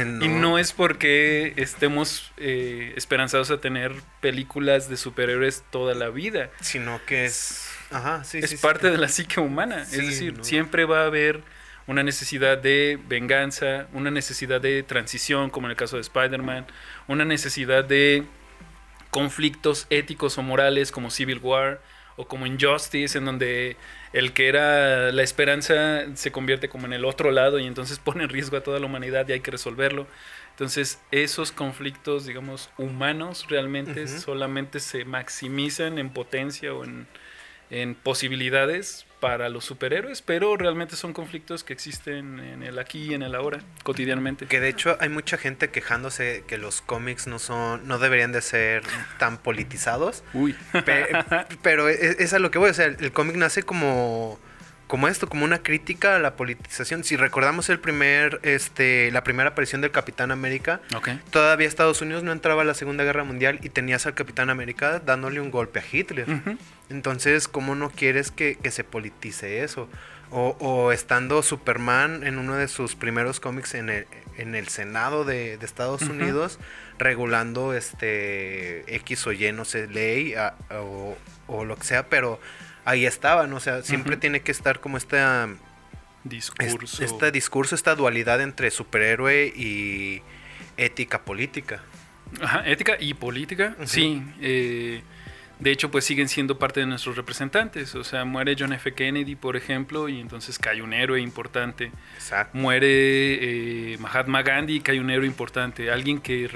No. Y no es porque estemos esperanzados a tener películas de superhéroes toda la vida. Sino que es... Ajá, sí, Es sí, parte sí. de la psique humana. Sí, Es decir, no. siempre va a haber una necesidad de venganza, una necesidad de transición, como en el caso de Spider-Man, una necesidad de conflictos éticos o morales como Civil War o como Injustice, en donde el que era la esperanza se convierte como en el otro lado y entonces pone en riesgo a toda la humanidad y hay que resolverlo. Entonces esos conflictos, digamos, humanos realmente Ujú. solamente se maximizan en potencia o en posibilidades para los superhéroes, pero realmente son conflictos que existen en el aquí y en el ahora, cotidianamente. Que de hecho hay mucha gente quejándose que los cómics no deberían de ser tan politizados. Uy. Pero es a lo que voy, o sea, el cómic nace como esto, como una crítica a la politización. Si recordamos la primera aparición del Capitán América, Ok. todavía Estados Unidos no entraba a la Segunda Guerra Mundial y tenías al Capitán América dándole un golpe a Hitler. Ujú. Entonces, ¿cómo no quieres que se politice eso? O estando Superman en uno de sus primeros cómics en el Senado de Estados Unidos, regulando X o Y, no sé, ley o lo que sea, pero ahí estaban, o sea, siempre tiene que estar como esta discurso, esta dualidad entre superhéroe y ética política. Ajá, ética y política, Ujú. sí. De hecho, pues siguen siendo parte de nuestros representantes. O sea, muere John F. Kennedy, por ejemplo, y entonces cae un héroe importante. Exacto. Muere Mahatma Gandhi, cae un héroe importante. Alguien que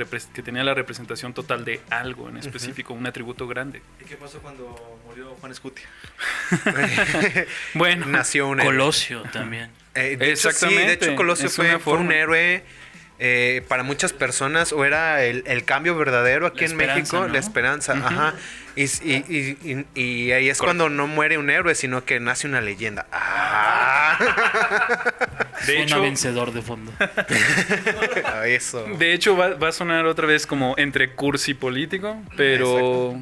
tenía la representación total de algo en específico, un atributo grande. ¿Y qué pasó cuando murió Juan Escutia? Bueno, Nació un héroe. Colosio también. De hecho, sí, Exactamente, de hecho Colosio es fue una un forma. héroe para muchas personas, o era el cambio verdadero aquí La en esperanza, México, ¿no? la esperanza, Ujú. ajá. Y ahí es cuando no muere un héroe, sino que nace una leyenda. de Suena hecho, vencedor de fondo. Eso. De hecho, va a sonar otra vez como entre cursi político, pero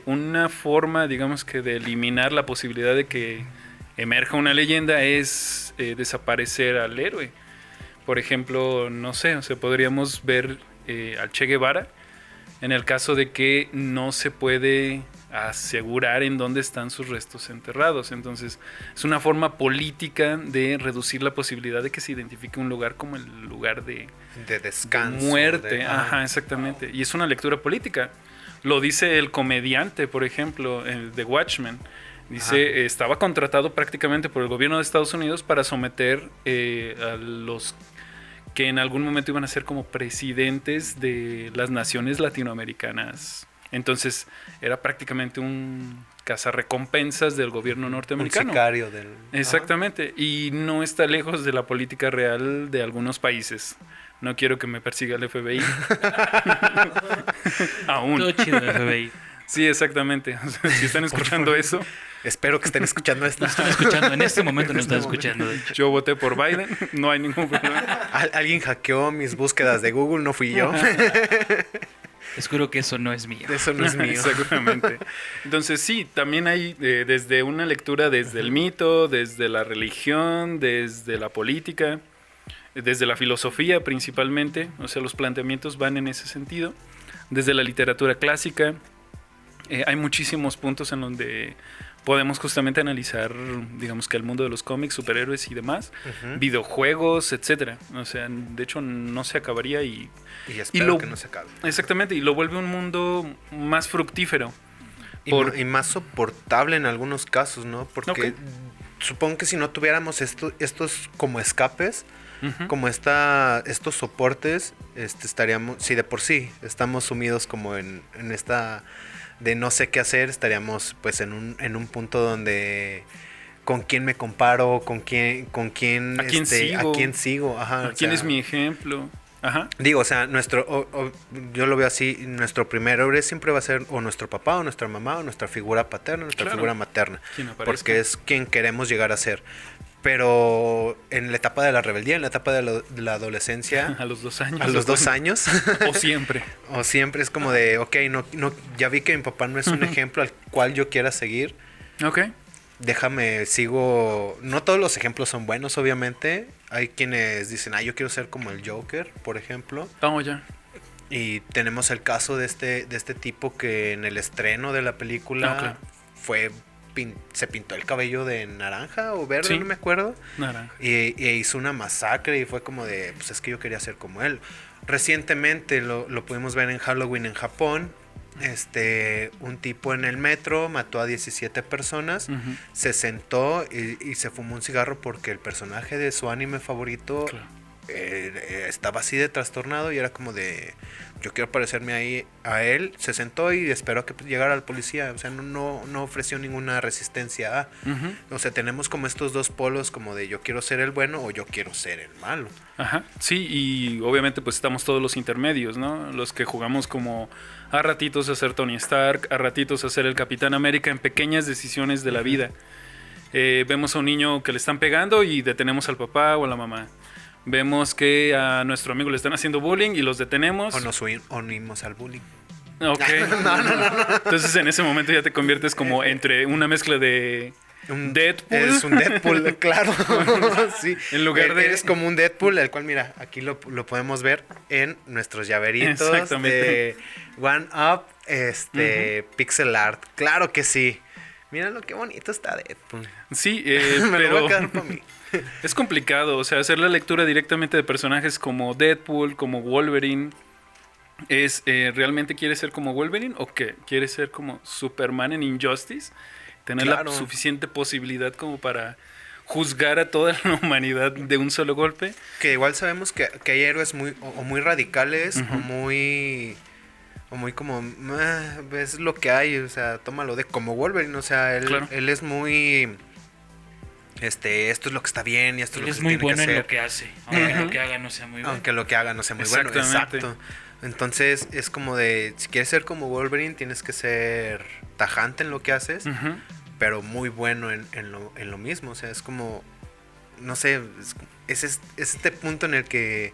una forma, digamos que de eliminar la posibilidad de que emerja una leyenda es desaparecer al héroe. Por ejemplo, no sé, o sea, podríamos ver al Che Guevara en el caso de que no se puede asegurar en dónde están sus restos enterrados. Entonces, es una forma política de reducir la posibilidad de que se identifique un lugar como el lugar de Descanso. muerte. Ajá, exactamente. Y es una lectura política. Lo dice el comediante, por ejemplo, el de Watchmen. Dice, estaba contratado prácticamente por el gobierno de Estados Unidos para someter a los que en algún momento iban a ser como presidentes de las naciones latinoamericanas. Entonces, era prácticamente un cazarrecompensas del gobierno Un norteamericano. sicario del... Exactamente, y no está lejos de la política real de algunos países. No quiero que me persiga el FBI. Aún. Todo chido el FBI. Sí, exactamente. O sea, si están escuchando eso, Espero que estén escuchando esto. Están escuchando, en este momento nos están escuchando. De hecho. yo voté por Biden, no hay ningún problema. Alguien hackeó mis búsquedas de Google, no fui yo. Espero que eso no es mío. Eso no es mío. Seguramente. Entonces sí, también hay desde una lectura desde el mito, desde la religión, desde la política. desde la filosofía principalmente, o sea, los planteamientos van en ese sentido, desde la literatura clásica. Hay muchísimos puntos en donde podemos justamente analizar, digamos que el mundo de los cómics, superhéroes y demás, videojuegos, etcétera. O sea, de hecho no se acabaría y espero que no se acabe. Exactamente, y lo vuelve un mundo más fructífero. Y más soportable en algunos casos, ¿no? Porque supongo que si no tuviéramos estos como escapes, como estos soportes, estaríamos, si de por sí estamos sumidos como en esta de no sé qué hacer, estaríamos pues en un punto donde con quién me comparo, con quién ¿A quién sigo? Ajá, ¿Quién es mi ejemplo? Ajá. Digo, o sea, yo lo veo así, nuestro primer héroe siempre va a ser o nuestro papá, o nuestra mamá, o nuestra figura paterna, nuestra figura materna, porque es quien queremos llegar a ser. Pero en la etapa de la rebeldía, en la etapa de la adolescencia, a los 2 años. A los 2 años. O siempre. O siempre es como de, ok, no, ya vi que mi papá no es un ejemplo al cual yo quiera seguir. Ok. Sigo. No todos los ejemplos son buenos, obviamente. Hay quienes dicen, yo quiero ser como el Joker, por ejemplo. Vamos ya. Y tenemos el caso de este tipo que en el estreno de la película se pintó el cabello de naranja o verde, no me acuerdo. Naranja. Y hizo una masacre y fue como de, pues es que yo quería ser como él. Recientemente lo pudimos ver en Halloween en Japón. Un tipo en el metro mató a 17 personas, se sentó y se fumó un cigarro porque el personaje de su anime favorito estaba así de trastornado y era como de, yo quiero parecerme ahí a él. Se sentó y esperó a que llegara el policía, o sea, no ofreció ninguna resistencia. O sea, tenemos como estos dos polos como de yo quiero ser el bueno o yo quiero ser el malo. Ajá, sí, y obviamente pues estamos todos los intermedios, ¿no? Los que jugamos como a ratitos a ser Tony Stark, a ratitos a ser el Capitán América en pequeñas decisiones de la vida. Vemos a un niño que le están pegando y detenemos al papá o a la mamá. Vemos que a nuestro amigo le están haciendo bullying y los detenemos. O nos unimos al bullying. Ok. No. Entonces en ese momento ya te conviertes como entre una mezcla de Deadpool. Es un Deadpool, claro. Sí. En lugar de... Eres como un Deadpool, el cual, mira, aquí lo podemos ver en nuestros llaveritos de One Up, pixel art. Claro que sí. Mira lo que bonito está Deadpool. Sí, Me pero... lo voy a quedar para mí. Es complicado, o sea, hacer la lectura directamente de personajes como Deadpool, como Wolverine. ¿Realmente quiere ser como Wolverine o qué? ¿Quiere ser como Superman en Injustice? Tener la suficiente posibilidad como para juzgar a toda la humanidad de un solo golpe. Que igual sabemos que hay héroes muy radicales o muy como es lo que hay, o sea, tómalo de como Wolverine, o sea, él es muy esto es lo que está bien y esto es lo que se tiene que hacer. Es muy bueno en lo que hace, aunque lo que haga no sea muy bueno. Aunque lo que haga no sea muy bueno, exacto. Entonces es como de, si quieres ser como Wolverine, tienes que ser tajante en lo que haces, pero muy bueno en lo mismo. O sea, es como, no sé, es este punto en el que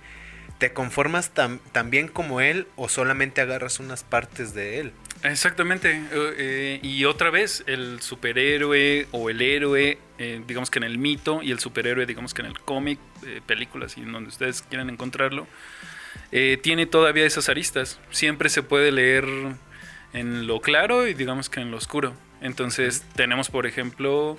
te conformas tan bien como él o solamente agarras unas partes de él. Exactamente. Y otra vez, el superhéroe o el héroe, digamos que en el mito, y el superhéroe, digamos que en el cómic, películas y en donde ustedes quieran encontrarlo, tiene todavía esas aristas. Siempre se puede leer en lo claro y digamos que en lo oscuro. Entonces tenemos, por ejemplo,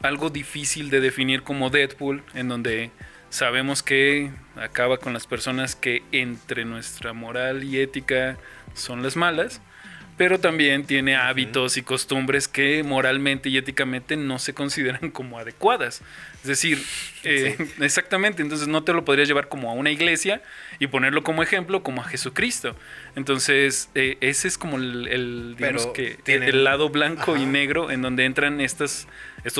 algo difícil de definir como Deadpool, en donde sabemos que acaba con las personas que entre nuestra moral y ética son las malas, pero también tiene hábitos y costumbres que moralmente y éticamente no se consideran como adecuadas. Es decir, exactamente, entonces no te lo podrías llevar como a una iglesia y ponerlo como ejemplo, como a Jesucristo. Entonces, ese es como el lado blanco y negro en donde entran estos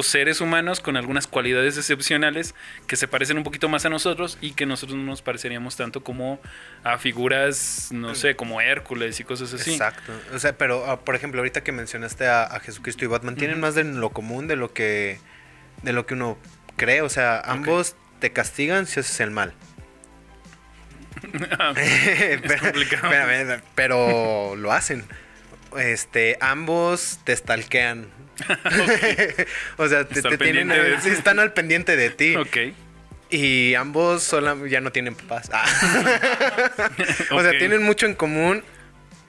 seres humanos con algunas cualidades excepcionales que se parecen un poquito más a nosotros y que nosotros no nos pareceríamos tanto como a figuras, no sé, como Hércules y cosas así. Exacto. O sea, pero por ejemplo, ahorita que mencionaste a Jesucristo y Batman, tienen más de lo común de lo que uno cree. O sea, ambos te castigan si haces el mal. Es complicado. Pero lo hacen. Ambos te stalkean. O sea, están al pendiente de ti. Ok. Y ambos ya no tienen papás. O sea, Ok. tienen mucho en común,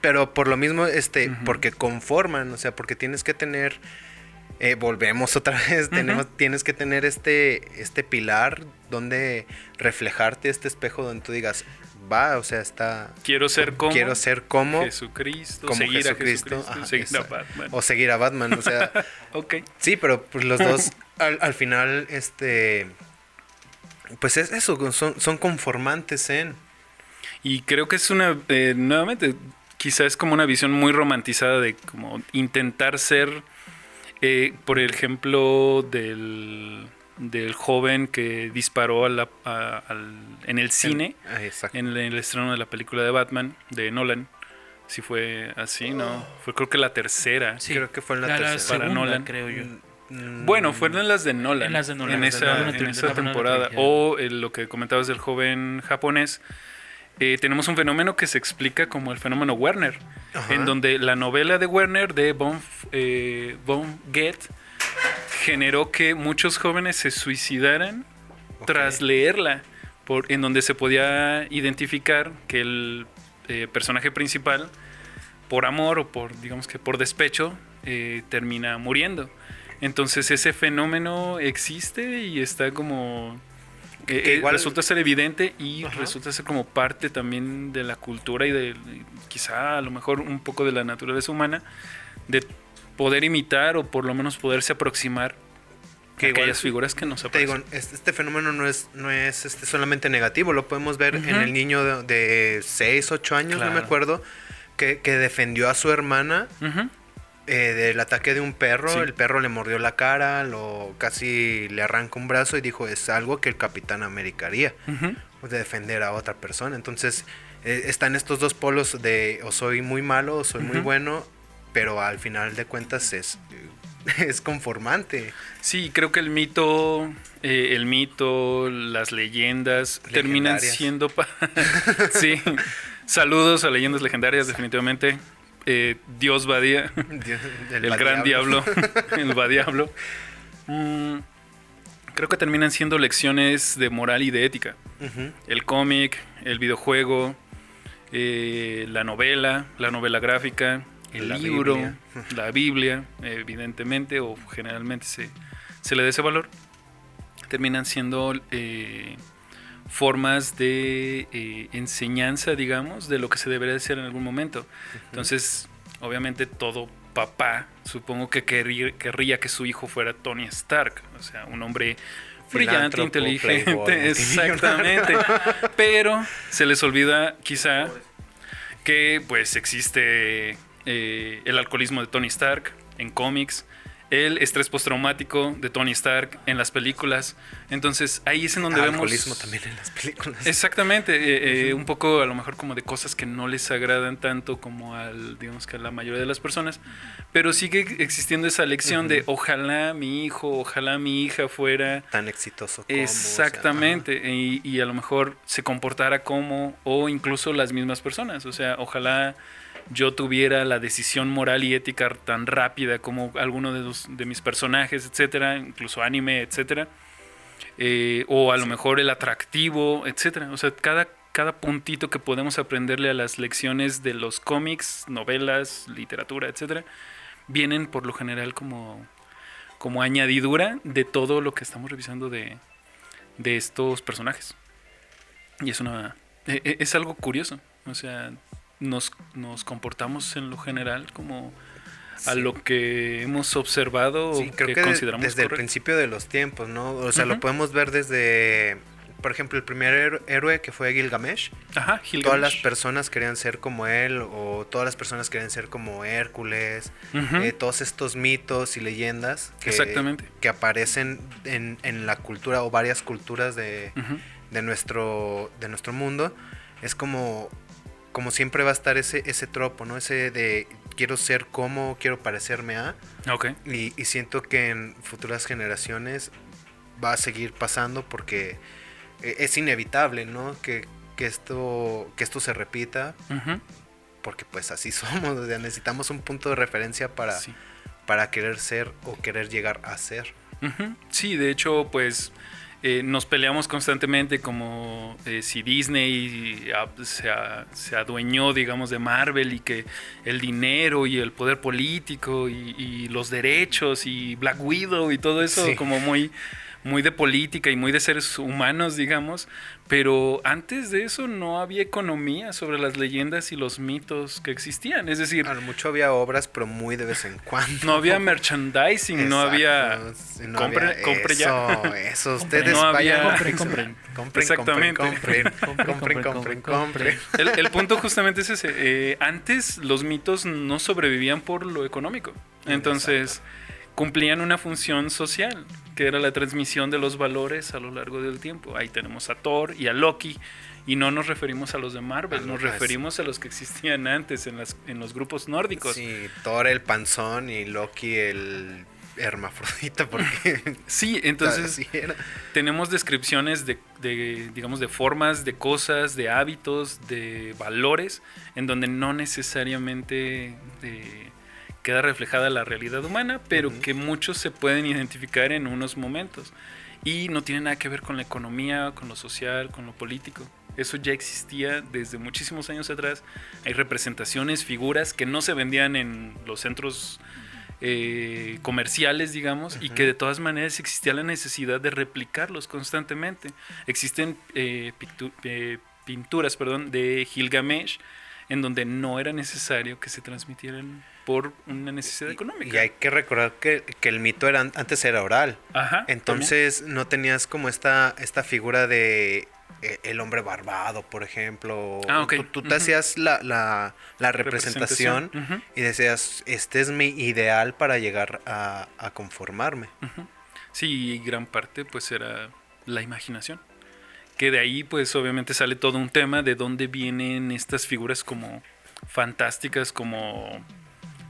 pero por lo mismo, porque conforman, o sea, porque tienes que tener, volvemos otra vez, tienes que tener este pilar donde reflejarte, este espejo donde tú digas, va, o sea, Quiero ser como Jesucristo, seguir Jesucristo, a Jesucristo, ajá, seguir a exacto. Batman. O seguir a Batman, o sea, Ok. sí, pero pues los dos al final, pues es eso, son conformantes en... Y creo que es nuevamente, quizás es como una visión muy romantizada de como intentar ser, por ejemplo, del joven que disparó en el cine, Exacto. en el estreno de la película de Batman, de Nolan. Si fue así, ¿no? Fue creo que la tercera. Sí, Creo que fue en la la tercera. Para segunda, Nolan. creo yo. Bueno, fueron en las de Nolan. En las de Nolan. En Las de esa, Nolan, en esa la primera temporada. trilogía. O lo que comentabas del joven japonés. Tenemos un fenómeno que se explica como el fenómeno Werner. Ajá. En donde la novela de Werner, de von Goethe, generó que muchos jóvenes se suicidaran tras leerla. En donde se podía identificar que el personaje principal, por amor o digamos que por despecho, termina muriendo. Entonces ese fenómeno existe y está como... igual... resulta ser evidente y Ajá. resulta ser como parte también de la cultura y quizá a lo mejor un poco de la naturaleza humana, de poder imitar o por lo menos poderse aproximar a aquellas figuras que nos Te digo, aparecen. este fenómeno no es solamente negativo, lo podemos ver en el niño de 6, 8 años, Claro. no me acuerdo, que defendió a su hermana Ujú. del ataque de un perro. Sí. El perro le mordió la cara, casi le arranca un brazo y dijo, es algo que el Capitán América haría, Ujú. de defender a otra persona. Entonces están estos dos polos de o soy muy malo o soy muy bueno, pero al final de cuentas es conformante. Sí, creo que el mito, las leyendas terminan Legendarias. siendo... Sí, saludos a leyendas legendarias, definitivamente. Dios Badía, el gran diablo, el Badiablo. Creo que terminan siendo lecciones de moral y de ética. Ujú. El cómic, el videojuego, la novela gráfica, el La libro, Biblia. la Biblia, evidentemente, o generalmente se le da ese valor. Terminan siendo formas de enseñanza, digamos, de lo que se debería hacer en algún momento. Entonces, obviamente todo papá, supongo que querría que su hijo fuera Tony Stark, o sea, un hombre brillante, Filántropo, inteligente, playboy, exactamente. Pero se les olvida quizá que pues existe el alcoholismo de Tony Stark en cómics, el estrés postraumático de Tony Stark en las películas. Entonces ahí es en donde vemos alcoholismo también en las películas. exactamente, un poco a lo mejor como de cosas que no les agradan tanto como digamos que a la mayoría de las personas, pero sigue existiendo esa lección de ojalá mi hijo, ojalá mi hija fuera Tan exitoso como... exactamente, y a lo mejor se comportara como, o incluso las mismas personas, o sea, ojalá yo tuviera la decisión moral y ética tan rápida como alguno de mis personajes, etcétera, incluso anime, etcétera, o a lo mejor el atractivo, etcétera. O sea, cada puntito que podemos aprenderle a las lecciones de los cómics, novelas, literatura, etcétera, vienen por lo general como añadidura de todo lo que estamos revisando de estos personajes. Y es algo curioso. O sea, nos comportamos en lo general como a lo que hemos observado Sí, o creo que que consideramos desde el correcto. principio de los tiempos, ¿no? O sea, Ujú. lo podemos ver desde, por ejemplo, el primer héroe que fue Gilgamesh. Ajá, Gilgamesh. Todas las personas querían ser como él, o todas las personas querían ser como Hércules. Ujú. Todos estos mitos y leyendas Exactamente. que aparecen en la cultura o varias culturas de Ujú. nuestro mundo. Es como siempre va a estar ese tropo, ¿no? Ese de quiero ser como, quiero parecerme a. Ok. Y siento que en futuras generaciones va a seguir pasando porque es inevitable, ¿no? Que esto se repita, Ujú. porque pues así somos, o sea, necesitamos un punto de referencia Sí. para querer ser o querer llegar a ser. Ujú. Sí, de hecho, pues nos peleamos constantemente como si Disney se adueñó, digamos, de Marvel, y que el dinero y el poder político y los derechos y Black Widow y todo eso, Sí. como muy, muy de política y muy de seres humanos, digamos. Pero antes de eso no había economía sobre las leyendas y los mitos que existían. Es decir, A lo mucho había obras, pero muy de vez en cuando. no había merchandising, no había... Exacto, sí, no compre había compre ya. Eso, ustedes No había- vayan. Compren. Exactamente. Compren. El punto justamente es ese. Antes los mitos no sobrevivían por lo económico. Entonces cumplían una función social, que era la transmisión de los valores a lo largo del tiempo. Ahí tenemos a Thor y a Loki. Y no nos referimos a los de Marvel, nos referimos a los que existían antes en los grupos nórdicos. Sí, Thor el panzón y Loki el hermafrodita, porque Sí, entonces así era. tenemos descripciones digamos, de formas, de cosas, de hábitos, de valores, en donde no necesariamente queda reflejada la realidad humana, pero que muchos se pueden identificar en unos momentos. Y no tiene nada que ver con la economía, con lo social, con lo político. Eso ya existía desde muchísimos años atrás. Hay representaciones, figuras que no se vendían en los centros comerciales, digamos, y que de todas maneras existía la necesidad de replicarlos constantemente. Existen pinturas, de Gilgamesh, en donde no era necesario que se transmitieran por una necesidad económica. Y hay que recordar que el mito antes era oral. Ajá, Entonces no tenías como esta figura de el hombre barbado, por ejemplo. Ah, ok. Tú te hacías la representación Ujú. y decías, este es mi ideal para llegar a conformarme. Sí, y gran parte pues era la imaginación. Que de ahí pues obviamente sale todo un tema de dónde vienen estas figuras como fantásticas, como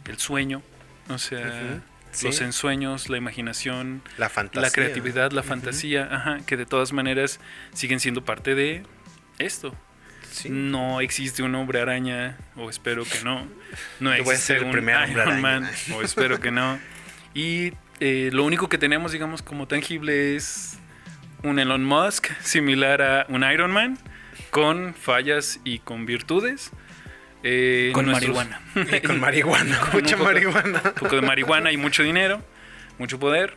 el sueño, o sea, Ujú, sí. los ensueños, la imaginación, La fantasía. la creatividad, la fantasía, ajá, que de todas maneras siguen siendo parte de esto. Sí. No existe un hombre araña, o espero que no. No Yo voy a existe ser el un primer hombre Iron araña. Man, o espero que no. Y lo único que tenemos, digamos, como tangible es un Elon Musk similar a un Iron Man, con fallas y con virtudes. Con nuestros- marihuana. Y con marihuana, mucha un poco- marihuana. Un poco de marihuana y mucho dinero, mucho poder.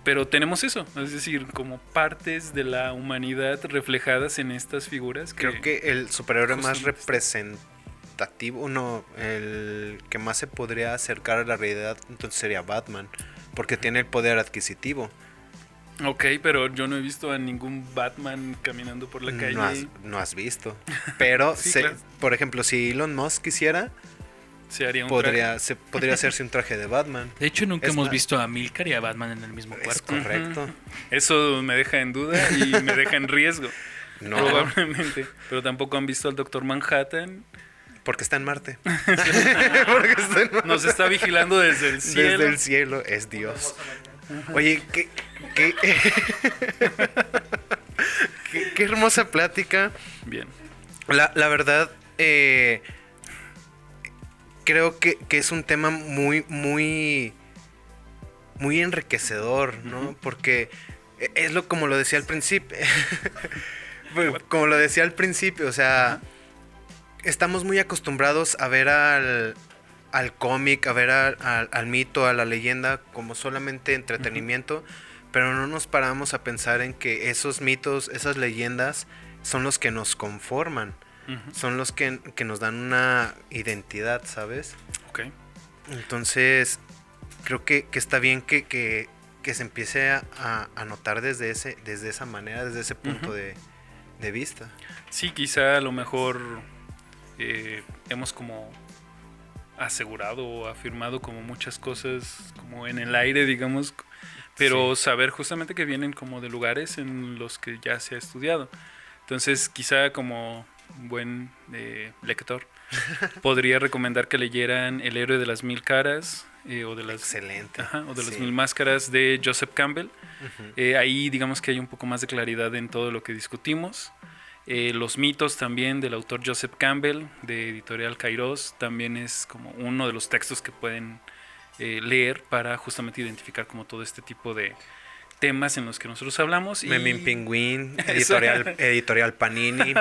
Pero tenemos eso, es decir, como partes de la humanidad reflejadas en estas figuras. Creo que el superhéroe más justamente representativo, no, el que más se podría acercar a la realidad, entonces sería Batman, porque tiene el poder adquisitivo. Ok, pero yo no he visto a ningún Batman caminando por la calle. No has visto. Pero, Sí, claro. por ejemplo, si Elon Musk quisiera, Se haría un podría hacerse un traje de Batman. De hecho, nunca Es hemos más- visto a Milcar y a Batman en el mismo Es cuarto. correcto. traje. Eso me deja en duda y me deja en riesgo. No, Probablemente. Pero tampoco han visto al Doctor Manhattan. porque está en Marte. Porque está en Marte. Nos está vigilando desde el cielo. Desde el cielo es Dios. Oye, qué hermosa plática. Bien. La verdad, creo que es un tema muy, muy, muy enriquecedor, ¿no? Porque es como lo decía al principio. Como lo decía al principio, o sea, estamos muy acostumbrados a ver al cómic, a ver al mito, a la leyenda como solamente entretenimiento, pero no nos paramos a pensar en que esos mitos, esas leyendas son los que nos conforman, son los que nos dan una identidad, ¿sabes? Ok. Entonces, creo que está bien que se empiece a notar desde esa manera, desde ese punto de vista. Sí, quizá a lo mejor hemos como asegurado o afirmado como muchas cosas como en el aire, digamos, pero saber justamente que vienen como de lugares en los que ya se ha estudiado. Entonces, quizá como buen lector podría recomendar que leyeran El héroe de las mil caras o de las Excelente. o de las Sí. mil máscaras de Joseph Campbell. Ujú. Ahí digamos que hay un poco más de claridad en todo lo que discutimos. Los mitos también del autor Joseph Campbell, de Editorial Kairos, también es como uno de los textos que pueden leer para justamente identificar como todo este tipo de temas en los que nosotros hablamos. Memín Pingüín, Eso. editorial Panini.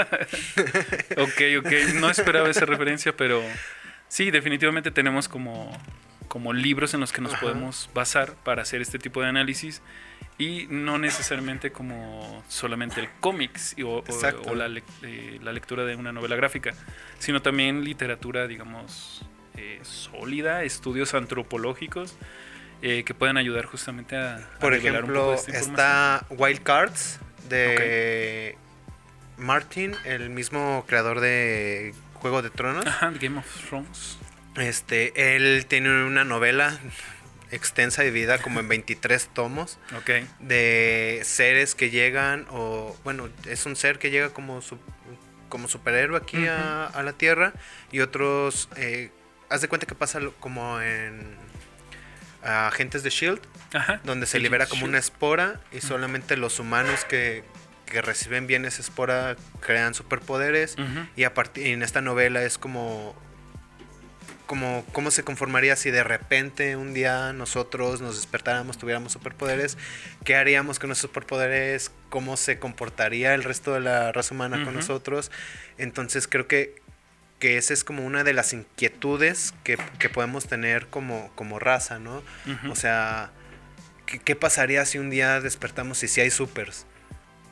Ok, no esperaba esa referencia, pero sí, definitivamente tenemos como libros en los que nos Ajá. podemos basar para hacer este tipo de análisis y no necesariamente como solamente el cómics Exacto. o la lectura de una novela gráfica, sino también literatura, digamos, sólida, estudios antropológicos que puedan ayudar justamente a Por revelar un poco ejemplo, de esta información. está Wild Cards de Martin, el mismo creador de Juego de Tronos. Ajá, Game of Thrones. Él tiene una novela extensa dividida como en 23 tomos Ok. de seres que llegan, o bueno, es un ser que llega como superhéroe aquí a la Tierra, y otros, haz de cuenta que pasa como en Agentes de Shield, Ajá. donde se Agents libera of como S.H.I.E.L.D. una espora y solamente los humanos que reciben bien esa espora crean superpoderes. Ujú. Y en esta novela es como cómo se conformaría si de repente un día nosotros nos despertáramos, tuviéramos superpoderes, qué haríamos con esos superpoderes, cómo se comportaría el resto de la raza humana con Ujú. nosotros. Entonces creo que esa es como una de las inquietudes que podemos tener como raza, ¿no? Ujú. O sea, ¿qué pasaría si un día despertamos y si hay supers?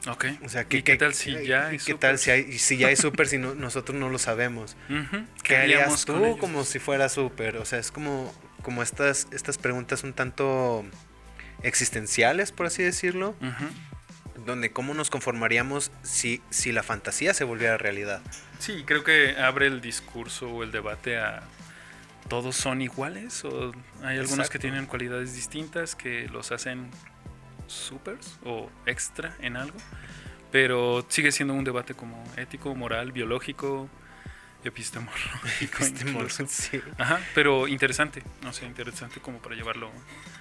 Ok. O sea, ¿Y qué tal si ya hay ¿qué tal supers? si ya hay supers y nosotros no lo sabemos? Ujú. ¿Qué harías haríamos con tú ellos? como si fuera súper? O sea, es como estas preguntas un tanto existenciales, por así decirlo, Ujú. donde cómo nos conformaríamos si la fantasía se volviera realidad. Sí, creo que abre el discurso o el debate a ¿todos son iguales? ¿O hay algunos Exacto. que tienen cualidades distintas que los hacen supers o extra en algo? Pero sigue siendo un debate como ético, moral, biológico, epistemológico. incluso. Sí. Ajá, pero interesante, o sea, interesante como para llevarlo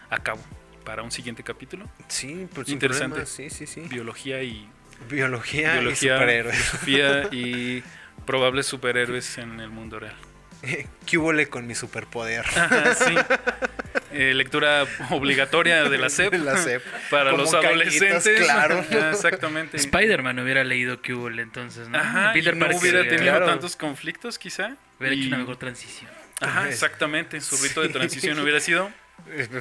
a cabo para un siguiente capítulo. Sí, pues sin Interesante. problema, sí. Biología y Biología y superhéroes. filosofía y probables superhéroes en el mundo real. ¿Qué hubole con mi superpoder? Ajá, sí. Lectura obligatoria de la SEP, La SEP. para Como los Cañitas, adolescentes. claro. Ajá, exactamente. Spider-Man hubiera leído Cubole entonces, ¿no? Ajá, Peter y no Parker hubiera tenido claro. tantos conflictos, quizá. hubiera Y- hecho una mejor transición. Ajá, exactamente. Su rito de transición hubiera sido.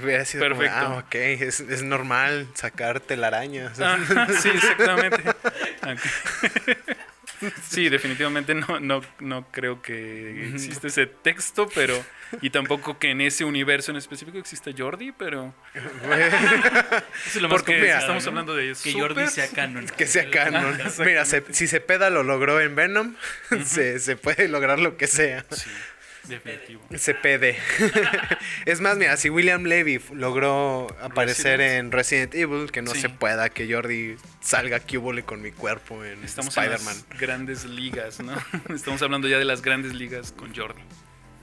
Hubiera sido como, Perfecto. ok, es normal sacar telarañas. Ajá, sí, exactamente. Ok. Sí, definitivamente no creo que existe ese texto, pero y tampoco que en ese universo en específico exista Jordi, pero Eso es lo más Porque, complicado, mira, estamos ¿no? hablando de que supers. Jordi sea canon. Que sea canon. Exactamente. Mira, si Cepeda lo logró en Venom, se puede lograr lo que sea. Sí, definitivo. CPD. Es más, mira, si William Levy logró aparecer en Resident Evil, que no Sí. se pueda que Jordi salga cúbole con mi cuerpo en Estamos en Spider-Man. las grandes ligas, ¿no? Estamos hablando ya de las grandes ligas con Jordi.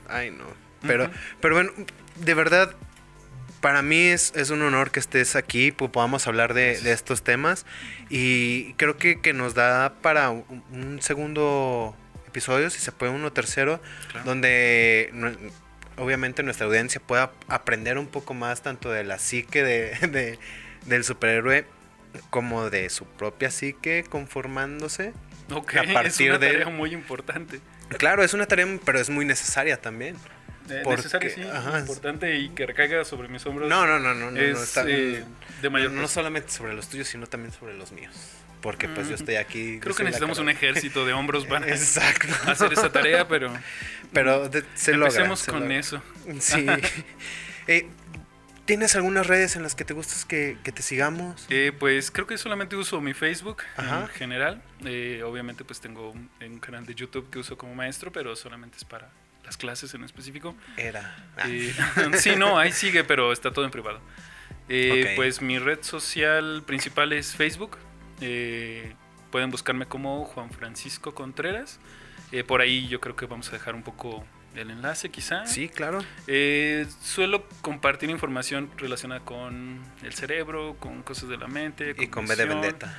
Ay, no. Pero bueno, de verdad, para mí es un honor que estés aquí, podamos hablar de estos temas. Y creo que nos da para un segundo episodio, si se puede, uno tercero, Claro. donde obviamente nuestra audiencia pueda aprender un poco más tanto de la psique del superhéroe como de su propia psique conformándose. Ok, A partir es una de- tarea muy importante. Claro, es una tarea, pero es muy necesaria también. Porque- Necesario, sí, ajá. importante y que recaiga sobre mis hombros. No, es está- de mayor no peso. solamente sobre los tuyos, sino también sobre los míos. Porque pues yo estoy aquí. Creo yo que soy la necesitamos un cara. ejército de hombros para Exacto. hacer esa tarea, pero Pero se logra. empecemos se con logra. eso. Sí. ¿Tienes algunas redes en las que te gustas que te sigamos? Pues creo que solamente uso mi Facebook Ajá. en general. Obviamente pues tengo un canal de YouTube que uso como maestro, pero solamente es para las clases en específico. Era. Sí, no, ahí sigue, pero está todo en privado. Ok. Pues mi red social principal es Facebook. Pueden buscarme como Juan Francisco Contreras. Por ahí yo creo que vamos a dejar un poco el enlace quizá. Sí, claro. Suelo compartir información relacionada con el cerebro, con cosas de la mente. Y con B de visión, Vendetta.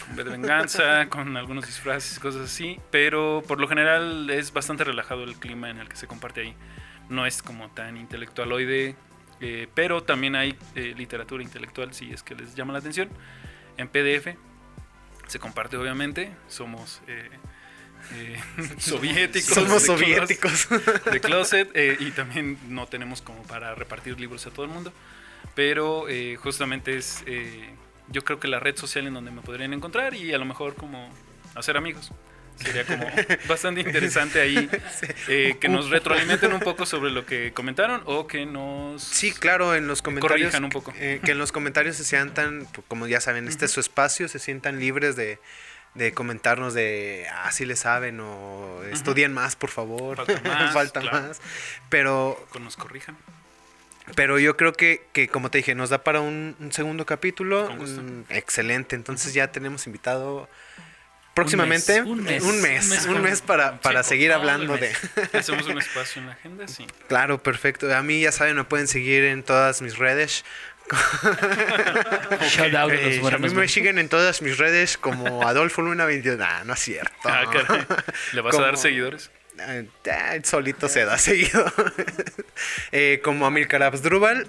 Con B de venganza, con algunos disfraces, cosas así. Pero por lo general es bastante relajado el clima en el que se comparte ahí. No es como tan intelectualoide. pero también hay literatura intelectual, si es que les llama la atención, en PDF. Se comparte, obviamente. Somos soviéticos. Somos de soviéticos. de closet, y también no tenemos como para repartir libros a todo el mundo. Pero justamente es, yo creo que la red social en donde me podrían encontrar y a lo mejor como hacer amigos. Sería como bastante interesante ahí que nos retroalimenten un poco sobre lo que comentaron o que nos Sí, claro, en los comentarios corrijan un poco. que en los comentarios se sientan, como ya saben, este es su espacio, se sientan libres de comentarnos de sí le saben o estudien más, por favor. Falta más, Falta claro. más. Pero Que nos corrijan. yo creo que como te dije, nos da para un segundo capítulo. Con gusto. Excelente. Entonces ya tenemos invitado próximamente Un mes. un mes para Sí, seguir todo el hablando de... mes. Hacemos un espacio en la agenda, sí. Claro, perfecto. A mí ya saben, me pueden seguir en todas mis redes. Shout out a los A buenos mí me siguen en todas mis redes como Adolfo Luna 22. No es cierto. Ah, caray. ¿Le vas a dar Como- seguidores? Solito se da seguido. Como Amilcar Absdrúbal,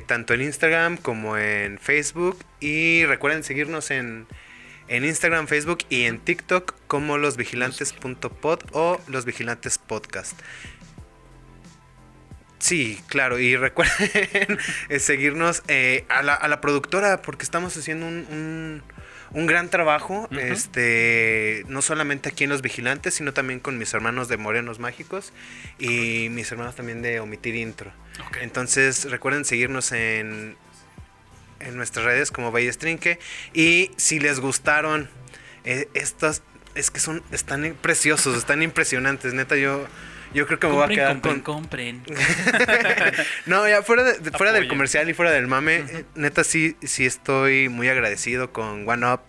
tanto en Instagram como en Facebook. Y recuerden seguirnos en Instagram, Facebook y en TikTok como losvigilantes.pod o Los Vigilantes Podcast. Sí, claro, y recuerden seguirnos a la productora porque estamos haciendo un gran trabajo, no solamente aquí en Los Vigilantes, sino también con mis hermanos de Morenos Mágicos y mis hermanos también de Omitir Intro. Ok. Entonces recuerden seguirnos en nuestras redes como Ballestrinque, y si les gustaron estas, es que están preciosos, están impresionantes, neta, yo creo que me voy a quedar compren. No, ya fuera del Apoyen. comercial y fuera del mame, neta sí estoy muy agradecido con OneUp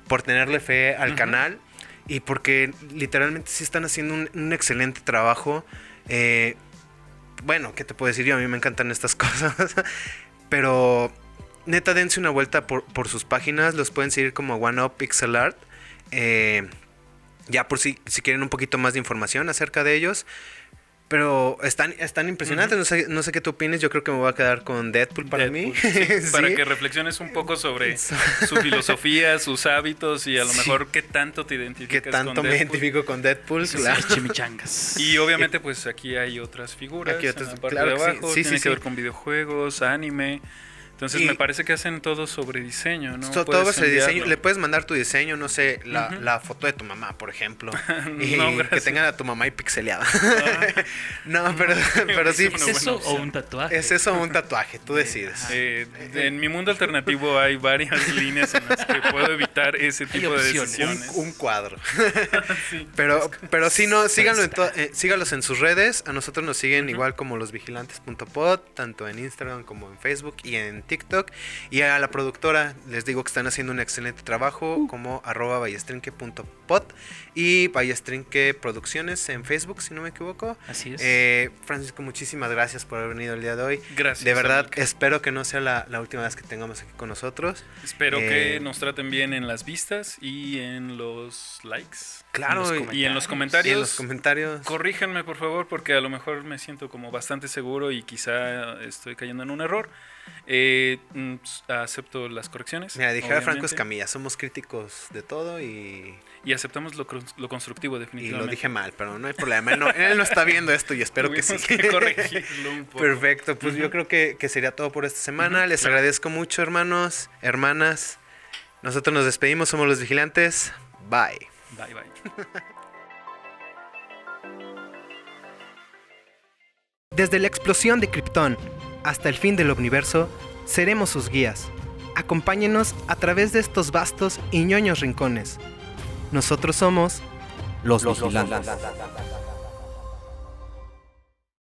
por tenerle fe al canal y porque literalmente sí están haciendo un excelente trabajo. Bueno, ¿qué te puedo decir yo? A mí me encantan estas cosas, pero neta dense una vuelta por sus páginas, los pueden seguir como OneUp Pixel Art. Ya por si quieren un poquito más de información acerca de ellos. Pero están impresionantes. No sé qué tú opinas. Yo creo que me voy a quedar con Deadpool para mí. Sí, Sí. Para que reflexiones un poco sobre su filosofía, sus hábitos y a lo mejor qué tanto te ¿Qué identificas tanto con me Deadpool. identifico con Deadpool? Claro. Chimichangas. Y obviamente pues aquí hay otras figuras Aquí otras- en la parte claro de que sí. abajo. Sí, Tiene sí, que sí. ver con videojuegos, anime. Entonces Y- me parece que hacen todo sobre diseño, ¿no? Todo Puedes ese diseño, enviarlo. le puedes mandar tu diseño, no sé, la foto de tu mamá, por ejemplo. Y No, que gracias. tengan a tu mamá ahí pixeleada. No, pero sí. Es ¿Es una eso buena o opción. un tatuaje? ¿Es eso o un tatuaje? Tú decides. En mi mundo alternativo hay varias líneas en las que puedo evitar ese tipo de opciones. decisiones. Un cuadro. Sí. Pero sí, no, síganlos en sus redes. A nosotros nos siguen igual como losvigilantes.pod, tanto en Instagram como en Facebook y en TikTok. Y a la productora les digo que están haciendo un excelente trabajo como @ballestrinque.pod y Ballestrinque Producciones en Facebook, si no me equivoco. Así es. Francisco, muchísimas gracias por haber venido el día de hoy. Gracias, De verdad, Amilcar. espero que no sea la última vez que tengamos aquí con nosotros. Espero que Eh, nos traten bien en las vistas y en los likes. Claro, Y en los y comentarios. en los comentarios. Corríjanme, por favor, porque a lo mejor me siento como bastante seguro y quizá estoy cayendo en un error. Acepto las correcciones. Mira, dijera Franco obviamente, Escamilla, somos críticos de todo y Y aceptamos lo constructivo, lo definitivamente. dije mal, pero no hay problema. Él no está viendo esto y espero que sí. Tuvimos que corregirlo un poco. Perfecto, pues yo creo que sería todo por esta semana. Les agradezco mucho, hermanos, hermanas. Nosotros nos despedimos, somos los vigilantes. Bye. Bye, bye. Desde la explosión de Krypton hasta el fin del universo, seremos sus guías. Acompáñenos a través de estos vastos y ñoños rincones. Nosotros somos Los Vigilantes.